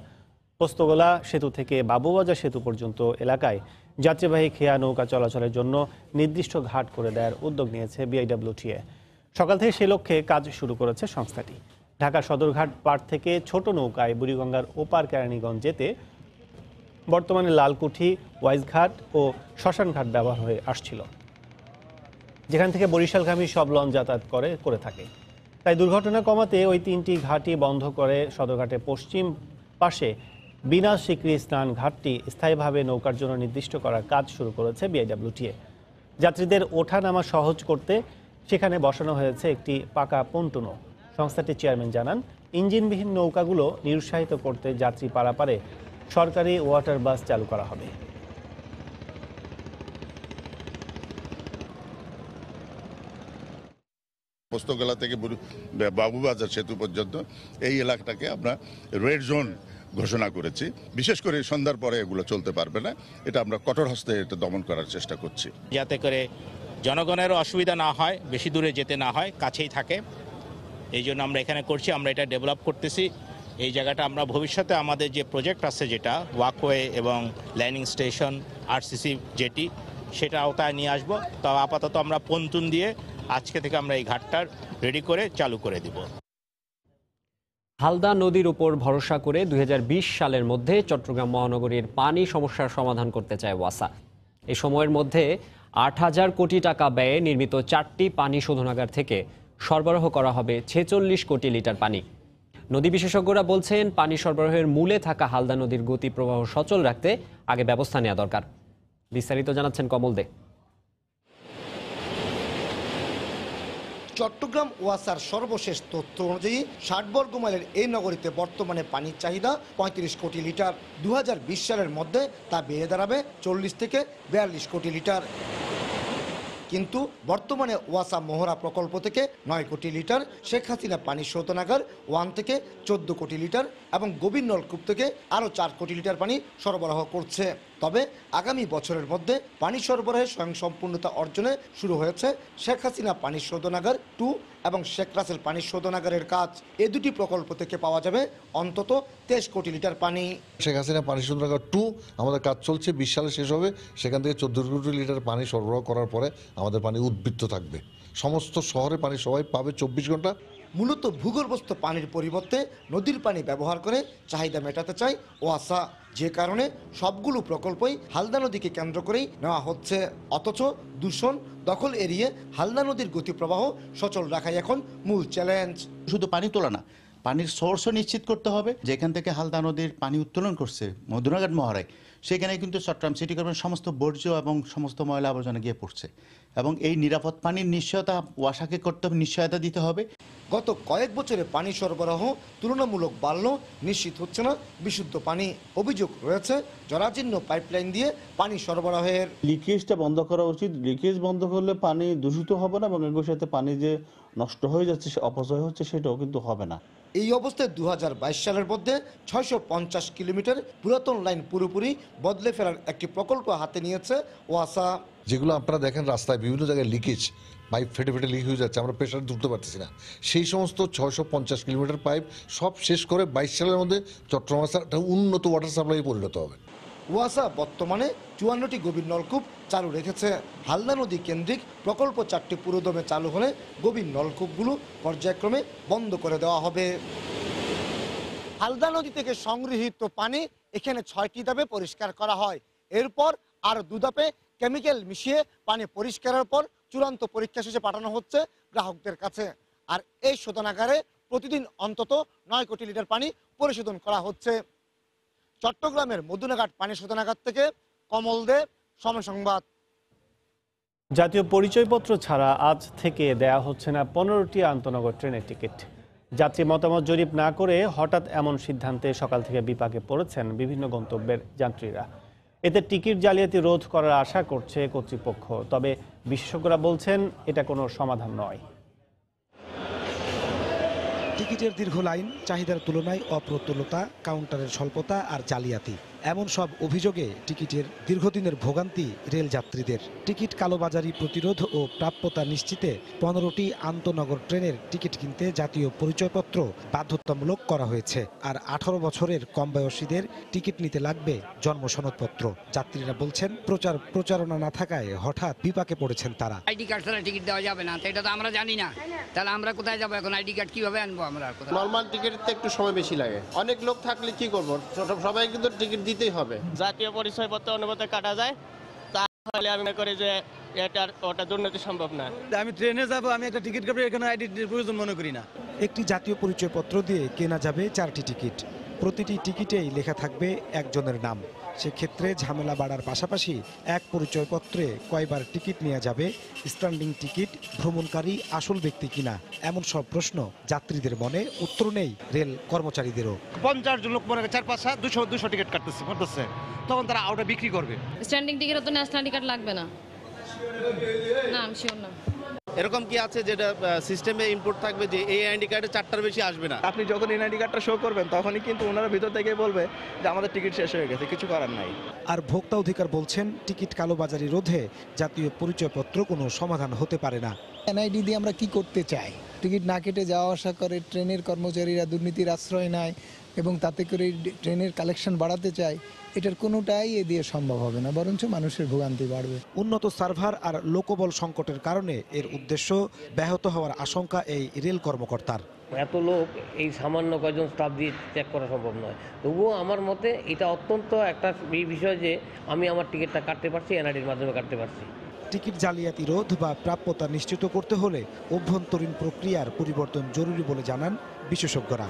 পোস্তগোলা সেতু থেকে বাবুবাজার সেতু পর্যন্ত এলাকায় যাত্রীবাহী খেয়া নৌকা চলাচলের জন্য নির্দিষ্ট ঘাট করে দেওয়ার উদ্যোগ নিয়েছে বিআইডব্লিউটিএ। সকাল থেকে সে লক্ষ্যে কাজ শুরু করেছে সংস্থাটি। ঢাকা সদরঘাট পাড় থেকে ছোট নৌকায় বুড়িগঙ্গার ওপার কেরানীগঞ্জ যেতে বর্তমানে লালকুঠি, ওয়াইজঘাট ও শ্মশানঘাট ব্যবহার হয়ে আসছিল, যেখান থেকে বরিশালগামী সব লঞ্চ যাতায়াত করে থাকে। তাই দুর্ঘটনা কমাতে ওই 3টি ঘাটই বন্ধ করে সদরঘাটের পশ্চিম পাশে বিনা সিকরি স্নান ঘাটটি স্থায়ীভাবে নৌকার জন্য নির্দিষ্ট করার কাজ শুরু করেছে বিআইডব্লিউটিএ। যাত্রীদের ওঠা-নামা সহজ করতে সেখানে বসানো হয়েছে একটি পাকা পন্টুনও। সংস্থাটির চেয়ারম্যান জানান, ইঞ্জিনবিহীন নৌকাগুলো নিরুৎসাহিত করতে যাত্রী পারাপারে সরকারি ওয়াটার বাস চালু করা হবে। পোস্তগোলা থেকে বাবুবাজার সেতু পর্যন্ত এই এলাকাটাকে আমরা রেড জোন ঘোষণা করেছি। বিশেষ করে সন্ধ্যার পরে এগুলো চলতে পারবে না, এটা আমরা কঠোর হস্তে এটা দমন করার চেষ্টা করছি, যাতে করে জনগণেরও অসুবিধা না হয়, বেশি দূরে যেতে না হয়, কাছেই থাকে। এই জন্য আমরা এখানে করছি, আমরা এটা ডেভেলপ করতেছি। এই জায়গাটা আমরা ভবিষ্যতে আমাদের যে প্রজেক্ট আছে, যেটা ওয়াকওয়ে এবং ল্যান্ডিং স্টেশন, আরসিসি জেটি, সেটা আওতায় নিয়ে আসবো। তো আপাতত আমরা পন্টুন দিয়ে আজকে থেকে আমরা এই ঘাটটা রেডি করে চালু করে দিব। হালদা নদীর উপর ভরসা করে 2020 সালের মধ্যে চট্টগ্রাম মহানগরীর পানি সমস্যার সমাধান করতে চায় ওয়াসা। এই সময়ের মধ্যে 8000 কোটি টাকা ব্যয়ে নির্মিত 4টি পানি শোধনাগার থেকে সরবরাহ করা হবে 46 কোটি লিটার পানি। নদী বিশেষজ্ঞরা বলছেন, পানি সরবরাহের মূলে থাকা হালদা নদীর গতি প্রবাহ সচল রাখতে আগে ব্যবস্থা নেওয়া দরকার। বিস্তারিত জানাচ্ছেন কমল দে। চট্টগ্রাম ওয়াসার সর্বশেষ তথ্য অনুযায়ী 60 বর্গ মাইলের এই নগরীতে বর্তমানে পানির চাহিদা 35 কোটি লিটার। 2020 সালের মধ্যে তা বেড়ে দাঁড়াবে 40 থেকে 42 কোটি লিটার। কিন্তু বর্তমানে ওয়াসা মোহরা প্রকল্প থেকে 9 কোটি লিটার, শেখ হাসিনা পানি শোধনাগার 1 থেকে 14 কোটি লিটার এবং গভীর নলকূপ থেকে আরও 4 কোটি লিটার পানি সরবরাহ করছে। তবে আগামী বছরের মধ্যে পানি সরবরাহের স্বয়ংসম্পূর্ণতা অর্জনে শুরু হয়েছে শেখ হাসিনা পানি শোধনাগার 2 এবং শেখ রাসেল পানি শোধনাগারের কাজ। এই দুটি প্রকল্প থেকে পাওয়া যাবে অন্তত 23 কোটি লিটার পানি। শেখ হাসিনা পানি শোধনাগার 2 আমাদের কাজ চলছে, 20 সালে শেষ হবে। সেখান থেকে 14 কোটি লিটার পানি সরবরাহ করার পরে আমাদের পানি উদ্বৃত্ত থাকবে। সমস্ত শহরে পানি সবাই পাবে 24 ঘন্টা। মূলত ভূগর্ভস্থ পানির পরিবর্তে নদীর পানি ব্যবহার করে চাহিদা মেটাতে চায় ওয়াসা, যে কারণে সবগুলো প্রকল্পই হালদা নদীকে কেন্দ্র করেই নেওয়া হচ্ছে। অথচ দূষণ দখল এড়িয়ে হালদা নদীর গতিপ্রবাহ সচল রাখাই এখন মূল চ্যালেঞ্জ। শুধু পানি তোলা না, পানির সোর্সও নিশ্চিত করতে হবে। যেখান থেকে হালদা নদীর পানি উত্তোলন করছে মধুনাঘাট মহারায়, সেখানে কিন্তু চট্টগ্রাম সিটি কর্পোরেশন সমস্ত বর্জ্য এবং সমস্ত ময়লা আবর্জনা গিয়ে পড়ছে। এবং এই নিরাপদ পানির নিশ্চয়তা ওয়াসাকে করতে হবে, নিশ্চয়তা দিতে হবে। গত কয়েক বছরে পানি সরবরাহ তুলনামূলক বাড়লেও নিশ্চিত হচ্ছে না বিশুদ্ধ পানি। অভিযোগ রয়েছে জরাজীর্ণ পাইপলাইন দিয়ে পানি সরবরাহের। লিকেজটা বন্ধ করা উচিত। লিকেজ বন্ধ করলে পানি দূষিত হবে না এবং এর সাথে পানি যে নষ্ট হয়ে যাচ্ছে, অপচয় হচ্ছে, সেটাও কিন্তু হবে না। এই অবস্থায় 2022 সালের মধ্যে 650 কিলোমিটার পুরাতন লাইন পুরোপুরি বদলে ফেলার একটি প্রকল্প হাতে নিয়েছে ওয়াসা। যেগুলো আপনারা দেখেন রাস্তায় বিভিন্ন জায়গায় লিকেজ, পাইপ ফেটে ফেটে লিক হয়ে যাচ্ছে, আমরা প্রেশার তুলতে পারতেছি না। সেই সমস্ত 650 কিলোমিটার পাইপ সব শেষ করে 22 সালের মধ্যে চট্টগ্রাম একটা উন্নত ওয়াটার সাপ্লাই পরিণত হবে। ওয়াসা বর্তমানে 54টি গভীর নলকূপ চালু রেখেছে। হালদা নদী কেন্দ্রিক প্রকল্প 4টি পুরোদমে চালু হলে গভীর নলকূপগুলো পর্যায়ক্রমে বন্ধ করে দেওয়া হবে। হালদা নদী থেকে সংগৃহীত পানি এখানে 6টি ধাপে পরিষ্কার করা হয়। এরপর আরও 2 ধাপে কেমিক্যাল মিশিয়ে পানি পরিষ্কারের পর চূড়ান্ত পরীক্ষা শেষে পাঠানো হচ্ছে গ্রাহকদের কাছে। আর এই শোধনাগারে প্রতিদিন অন্তত 9 কোটি লিটার পানি পরিশোধন করা হচ্ছে। চট্টগ্রামের মধুনাঘাট পানি শোধনাগার থেকে কমল দে, সময় সংবাদ। জাতীয় পরিচয়পত্র ছাড়া আজ থেকে দেয়া হচ্ছে না 15টি আন্তনগর ট্রেনের টিকিট। যাত্রী মতামত জরিপ না করে হঠাৎ এমন সিদ্ধান্তে সকাল থেকে বিপাকে পড়েছেন বিভিন্ন গন্তব্যের যাত্রীরা। এতে টিকিট জালিয়াতি রোধ করার আশা করছে কর্তৃপক্ষ, তবে বিশেষজ্ঞরা বলছেন এটা কোনো সমাধান নয়। টিকিটের দীর্ঘ লাইন, চাহিদার তুলনায় অপ্রতুলতা, কাউন্টারের স্বল্পতা আর জালিয়াতি, এমন সব অভিযোগে টিকিটের দীর্ঘদিনের ভোগান্তি রেল যাত্রীদের। টিকিট কালোবাজারি প্রতিরোধ ও প্রাপ্যতা নিশ্চিতে 15টি আন্তনগর ট্রেনের টিকিট কিনতে জাতীয় পরিচয়পত্র বাধ্যতামূলক করা হয়েছে। আর 18 বছরের কম বয়সীদের টিকিট নিতে লাগবে জন্ম সনদপত্র। যাত্রীরা বলছেন প্রচারণা না থাকায় হঠাৎ বিপাকে পড়েছেন তারা। আইডি কার্ড ছাড়া টিকিট দেওয়া যাবে না, এটা তো আমরা জানি না, তাহলে আমরা কোথায় যাবো এখন? আইডি কার্ড কিভাবে আনবো আমরা? নরমাল টিকিটে একটু সময় বেশি লাগে, অনেক লোক থাকলে কি করবো, সবাই কিন্তু টিকিট দিতেই হবে। জাতীয় পরিচয়পত্র অনুমতি কাটা যায়, তাহলে আমি মনে করি যে ওটা দুর্নীতি সম্ভব না। আমি ট্রেনে যাব, আমি একটা টিকিট কাটবো, এখানে আইডির প্রয়োজন মনে করি না। একটি জাতীয় পরিচয়পত্র দিয়ে কেনা যাবে 4টি টিকিট। প্রতিটি টিকিটেই লেখা থাকবে একজনের নাম। সেক্ষেত্রে ঝামেলা বাড়ার পাশাপাশি এক পরিচয়পত্রে কয়বার টিকিট নেওয়া যাবে, স্ট্যান্ডিং টিকিট, ভ্রমণকারী আসল ব্যক্তি কিনা, এমন সব প্রশ্ন যাত্রীদের মনে। উত্তর নেই রেল কর্মচারীদেরও। 50 জন লোক মনে করে 4-5 200 টিকিট কাটতেছে, তখন তারা আউটে বিক্রি করবে। স্ট্যান্ডিং টিকিটে তো ন্যাশনাল টিকিট লাগবে না, না আমি শিওর না। এরকম কি আছে যেটা সিস্টেমে ইনপুট থাকবে যে এই আইডি কার্ডে 4টার বেশি আসবে না? আপনি যখন এই আইডি কার্ডটা শো করবেন তখনই কিন্তু ওনারা ভিতর থেকে বলবে যে আমাদের টিকিট শেষ হয়ে গেছে, কিছু করার নাই। আর ভোক্তা অধিকার বলছেন টিকিট কালোবাজারি রোধে জাতীয় পরিচয়পত্র কোনো সমাধান হতে পারে না। এনআইডি দিয়ে আমরা কি করতে চাই? টিকিট না কেটে যাওয়া আসা করে, ট্রেনের কর্মচারীরা দুর্নীতির আশ্রয় নেয় এবং তাতে করে ট্রেনের কালেকশন বাড়াতে চায়। এটার কোনোটাই এ দিয়ে সম্ভব হবে না, বরঞ্চ মানুষের ভোগান্তি বাড়বে। উন্নত সার্ভার আর লোকবল সংকটের কারণে এর উদ্দেশ্য ব্যাহত হওয়ার আশঙ্কা এই রেল কর্মকর্তার। এত লোক এই সামান্য কয়েকজন স্টাফ দিয়ে চেক করা সম্ভব নয়। তবুও আমার মতে এটা অত্যন্ত একটা বিষয় যে আমি আমার টিকিটটা কাটতে পারছি, এনআইডির মাধ্যমে কাটতে পারছি। টিকিট জালিয়াতি রোধ বা প্রাপ্যতা নিশ্চিত করতে হলে অভ্যন্তরীণ প্রক্রিয়ার পরিবর্তন জরুরি বলে জানান বিশেষজ্ঞরা।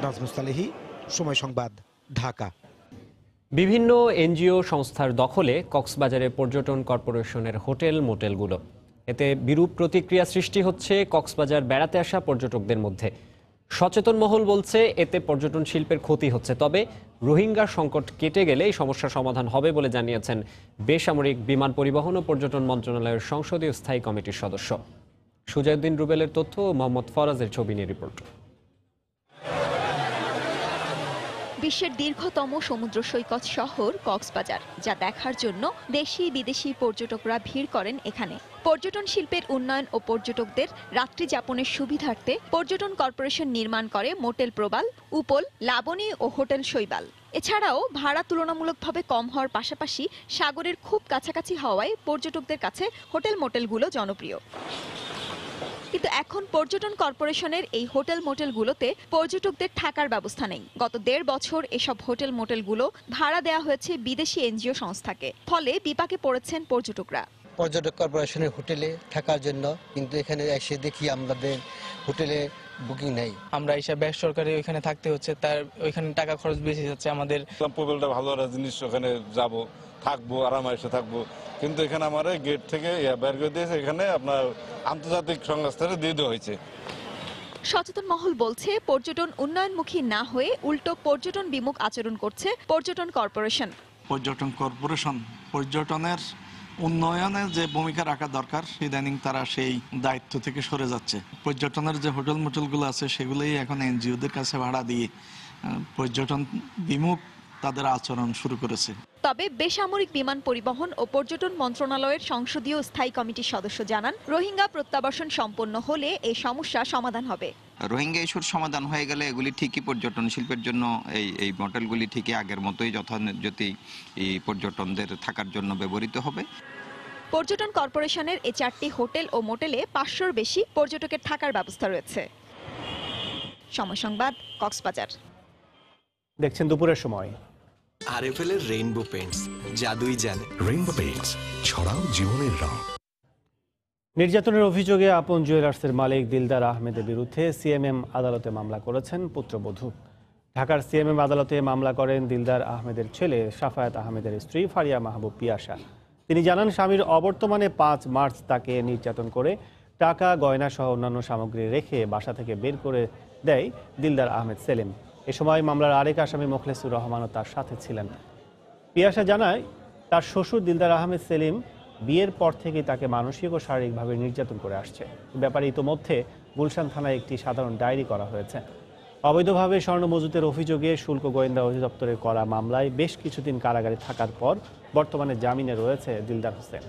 নাজমুস সালেহী, সময় সংবাদ, ঢাকা। বিভিন্ন এনজিও সংস্থার দখলে কক্সবাজারে পর্যটন কর্পোরেশনের হোটেল মোটেলগুলো। এতে বিরূপ প্রতিক্রিয়া সৃষ্টি হচ্ছে কক্সবাজার বেড়াতে আসা পর্যটকদের মধ্যে। সচেতন মহল বলছে এতে পর্যটন শিল্পের ক্ষতি হচ্ছে, তবে রোহিঙ্গা সংকট কেটে গেলে এই সমস্যার সমাধান হবে বলে জানিয়েছেন বেসামরিক বিমান পরিবহন ও পর্যটন মন্ত্রণালয়ের সংসদীয় স্থায়ী কমিটির সদস্য। সুজাউদ্দিন রুবেলের তথ্য, মোহাম্মদ ফরাজের ছবি নিয়ে রিপোর্ট। বিশ্বের দীর্ঘতম সমুদ্র সৈকত শহর কক্সবাজার, যা দেখার জন্য দেশি বিদেশি পর্যটকরা ভিড় করেন এখানে। পর্যটন শিল্পের উন্নয়ন ও পর্যটকদের রাত্রি যাপনের সুবিধার্থে পর্যটন কর্পোরেশন নির্মাণ করে মোটেল প্রবাল, উপল, লাবণী ও হোটেল শৈবাল। এছাড়াও ভাড়া তুলনামূলকভাবে কম হওয়ার পাশাপাশি সাগরের খুব কাছাকাছি হওয়ায় পর্যটকদের কাছে হোটেল মোটেলগুলো জনপ্রিয়। কিন্তু এখন পর্যটন কর্পোরেশনের এই হোটেল মোটেলগুলোতে পর্যটকদের থাকার ব্যবস্থা নেই। গত 1.5 বছর এসব হোটেল মোটেলগুলো ভাড়া দেওয়া হয়েছে বিদেশি এনজিও সংস্থাকে, ফলে বিপাকে পড়েছেন পর্যটকরা। পর্যটক কর্পোরেশনের হোটেলে থাকার জন্য, কিন্তু এখানে এসে দেখি আমাদের হোটেলে বুকিং নেই। আমরা এসে বেসরকারি ওইখানে থাকতে হচ্ছে, তার ওইখানে টাকা খরচ বেশি যাচ্ছে আমাদের। প্রবেলটা ভালো একটা জিনিস, ওখানে যাব, থাকবো, আরামাইসে থাকবো, কিন্তু এখানে আমার গেট থেকে বের করে দিয়েছে, এখানে আপনার আন্তর্জাতিক সংস্থারে দিয়ে দেওয়া হয়েছে। সচেতন মহল বলছে পর্যটন উন্নয়নমুখী না হয়ে উল্টো পর্যটন বিমুখ আচরণ করছে পর্যটন কর্পোরেশন। পর্যটন কর্পোরেশন পর্যটনের উন্নয়নের যে ভূমিকা রাখা দরকার, ইদানিং তারা সেই দায়িত্ব থেকে সরে যাচ্ছে। পর্যটনের যে হোটেল মোটেলগুলো আছে সেগুলোই এখন এনজিওদের কাছে ভাড়া দিয়ে পর্যটন বিমুখ তাদের আচরণ শুরু করেছে। তবে বেসামরিক বিমান পরিবহন ও পর্যটন মন্ত্রণালয়ের সংসদীয় স্থায়ী কমিটির সদস্য জানান, রোহিঙ্গা প্রত্যাবাসন সম্পন্ন হলে এই সমস্যা সমাধান হবে। রোহিঙ্গা ইস্যুর সমাধান হয়ে গেলে এগুলি ঠিকই পর্যটন শিল্পের জন্য এই মোটেলগুলি ঠিকই আগের মতোই যথাযথ এই পর্যটনদের থাকার জন্য ব্যবহৃত হবে। পর্যটন কর্পোরেশনের এই 4টি হোটেল ও মোটেলে 500-র বেশি পর্যটকের থাকার ব্যবস্থা রয়েছে। সময় সংবাদ, কক্সবাজার। দেখছেন দুপুরের সময়। আরএফএল এর রেইনবো পেইন্টস, জাদুই জানে। রেইনবো পেইন্টস, ছড়াও জীবনের রং। নির্যাতনের অভিযোগে আপন জুয়েলার্সের মালিক দিলদার আহমেদের বিরুদ্ধে সিএমএম আদালতে মামলা করেছেন পুত্রবধূ। ঢাকার সিএমএম আদালতে মামলা করেন দিলদার আহমেদের ছেলে সাফায়াত আহমেদের স্ত্রী ফারিয়া মাহবুব পিয়াসা। তিনি জানান, স্বামীর অবর্তমানে 5 মার্চ তাকে নির্যাতন করে টাকা, গয়না সহ অন্যান্য সামগ্রী রেখে বাসা থেকে বের করে দেয় দিলদার আহমেদ সেলিম। এ সময় মামলার আরেক আসামি মোখলেসুর রহমানও তার সাথে ছিলেন। পিয়াসা জানায়, তার শ্বশুর দিলদার আহমেদ সেলিম বিয়ের পর থেকেই তাকে মানসিক ও শারীরিকভাবে নির্যাতন করে আসছে। এ ব্যাপারে ইতোমধ্যে গুলশান থানায় একটি সাধারণ ডায়েরি করা হয়েছে। অবৈধভাবে স্বর্ণ মজুতের অভিযোগে শুল্ক গোয়েন্দা অধিদপ্তরের করা মামলায় বেশ কিছুদিন কারাগারে থাকার পর বর্তমানে জামিনে রয়েছে দিলদার হোসেন।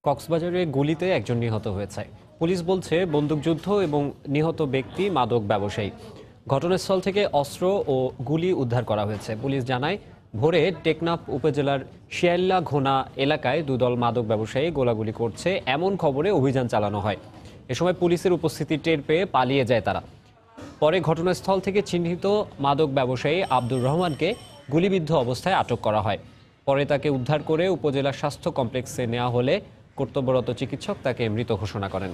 কক্সবাজারে গুলিতে একজন নিহত হয়েছে। পুলিশ বলছে বন্দুকযুদ্ধ এবং নিহত ব্যক্তি মাদক ব্যবসায়ী। ঘটনাস্থল থেকে অস্ত্র ও গুলি উদ্ধার করা হয়েছে। পুলিশ জানায়, ভোরে টেকনাফ উপজেলার শিয়াল্লা ঘোনা এলাকায় দুদল মাদক ব্যবসায়ী গোলাগুলি করছে এমন খবরে অভিযান চালানো হয়। এ সময় পুলিশের উপস্থিতি টের পেয়ে পালিয়ে যায় তারা। পরে ঘটনাস্থল থেকে চিহ্নিত মাদক ব্যবসায়ী আব্দুর রহমানকে গুলিবিদ্ধ অবস্থায় আটক করা হয়। পরে তাকে উদ্ধার করে উপজেলা স্বাস্থ্য কমপ্লেক্সে নেওয়া হলে কর্তব্যরত চিকিৎসক তাকে মৃত ঘোষণা করেন।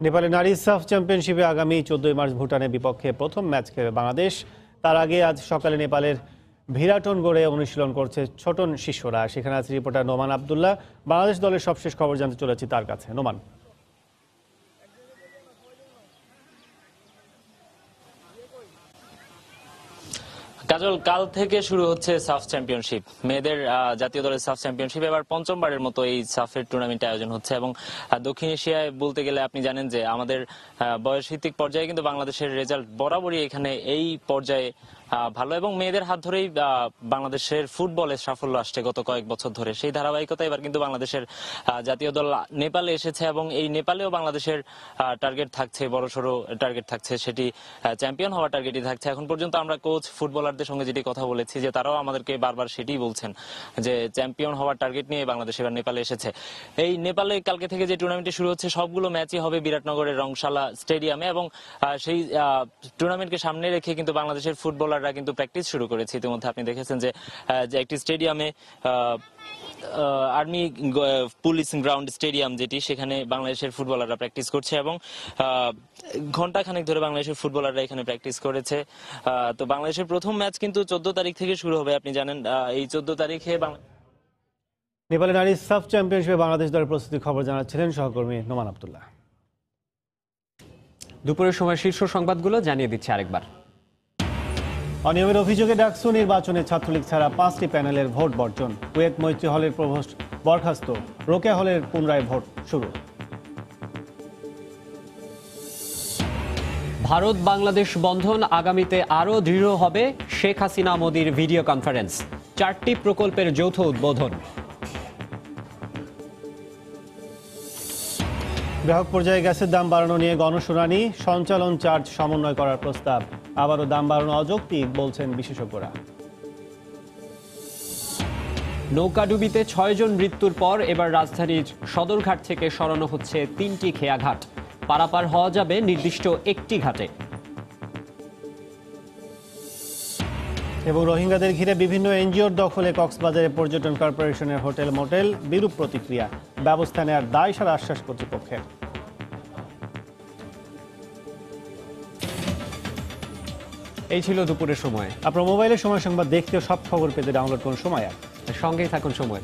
নেপালে নারী সাফ চ্যাম্পিয়নশিপে আগামী 14 মার্চ ভুটানের বিপক্ষে প্রথম ম্যাচ খেলবে বাংলাদেশ। তার আগে আজ সকালে নেপালের ভিরাটনগড়ে অনুশীলন করছে ছোটন শিষ্যরা। সেখানে আছে রিপোর্টার নোমান আব্দুল্লাহ। বাংলাদেশ দলের সবশেষ খবর জানতে চলেছি তার কাছে। নোমান। কাজল, কাল থেকে শুরু হচ্ছে সাফ চ্যাম্পিয়নশিপ, মেয়েদের জাতীয় দলের সাফ চ্যাম্পিয়নশিপ। এবার পঞ্চমবারের মতো এই সাফের টুর্নামেন্ট আয়োজন হচ্ছে এবং দক্ষিণ এশিয়ায় বলতে গেলে আপনি জানেন যে আমাদের বয়সভিত্তিক পর্যায়ে কিন্তু বাংলাদেশের রেজাল্ট বরাবরই এখানে এই পর্যায়ে ভালো এবং মেয়েদের হাত ধরেই বাংলাদেশের ফুটবলের সাফল্য আসছে গত কয়েক বছর ধরে। সেই ধারাবাহিকতা এবার কিন্তু বাংলাদেশের জাতীয় দল নেপালে এসেছে এবং এই নেপালেও বাংলাদেশের টার্গেট থাকছে, বড়সড় টার্গেট থাকছে, সেটি চ্যাম্পিয়ন হওয়ার টার্গেটই থাকছে। এখন পর্যন্ত আমরা কোচ, ফুটবলারদের সঙ্গে যেটি কথা বলেছি যে তারাও আমাদেরকে বারবার সেটিই বলছেন যে চ্যাম্পিয়ন হওয়ার টার্গেট নিয়ে বাংলাদেশ এবার নেপালে এসেছে। এই নেপালে কালকে থেকে যে টুর্নামেন্টটি শুরু হচ্ছে সবগুলো ম্যাচই হবে বিরাটনগরের রংশালা স্টেডিয়ামে এবং সেই টুর্নামেন্টকে সামনে রেখে কিন্তু বাংলাদেশের ফুটবলার কিন্তু প্র্যাকটিস শুরু করেছে। ইতিমধ্যে আপনি দেখেছেন যে একটি স্টেডিয়ামে আর্মি পুলিশ গ্রাউন্ড স্টেডিয়াম যেটি, সেখানে বাংলাদেশের ফুটবলাররা প্র্যাকটিস করছে এবং ঘন্টাখানেক ধরে বাংলাদেশের ফুটবলাররা এখানে প্র্যাকটিস করেছে। তো বাংলাদেশের প্রথম ম্যাচ কিন্তু 14 তারিখ থেকে শুরু হবে। আপনি জানেন এই 14 তারিখে নেপালে নারী সাফ চ্যাম্পিয়নশিপে বাংলাদেশ দলের প্রস্তুতির খবর জানাচ্ছিলেন সহকর্মী নোমান আব্দুল্লাহ। দুপুরের সময় শীর্ষ সংবাদগুলো জানিয়ে দিচ্ছে আরেকবার। অনিয়মের অভিযোগে ডাকসু নির্বাচনে ছাত্রলীগ ছাড়া 5টি প্যানেলের ভোট বর্জন। কুয়েত মৈত্রী হলের প্রভোস্ট বরখাস্ত, রোকেয়া হলের পুনরায় ভোট শুরু। ভারত বাংলাদেশ বন্ধন আগামীতে আরও দৃঢ় হবে। শেখ হাসিনা মোদির ভিডিও কনফারেন্স, 4টি প্রকল্পের যৌথ উদ্বোধন। গ্রাহক পর্যায়ে গ্যাসের দাম বাড়ানো নিয়ে গণশুনানি, সঞ্চালন চার্জ সমন্বয় করার প্রস্তাব। আবারও দাম বাড়ানো অযৌক্তিক বলছেন বিশেষজ্ঞরা। নৌকাডুবিতে 6 জন মৃত্যুর পর এবার রাজধানীর সদরঘাট থেকে সরানো হচ্ছে 3টি খেয়াঘাট। পারাপার হওয়া যাবে নির্দিষ্ট একটি ঘাটে। এবং রোহিঙ্গাদের ঘিরে বিভিন্ন এনজিওর দখলে কক্সবাজারে পর্যটন কর্পোরেশনের হোটেল মোটেল, বিরূপ প্রতিক্রিয়া। ব্যবস্থা নেওয়ার দায়সারা আশ্বাস কর্তৃপক্ষের। এই ছিল দুপুরের সময়। আপনার মোবাইলের সময় সংবাদ দেখতে, সব খবর পেতে ডাউনলোড করুন সময় অ্যাপ। সঙ্গেই থাকুন সময়।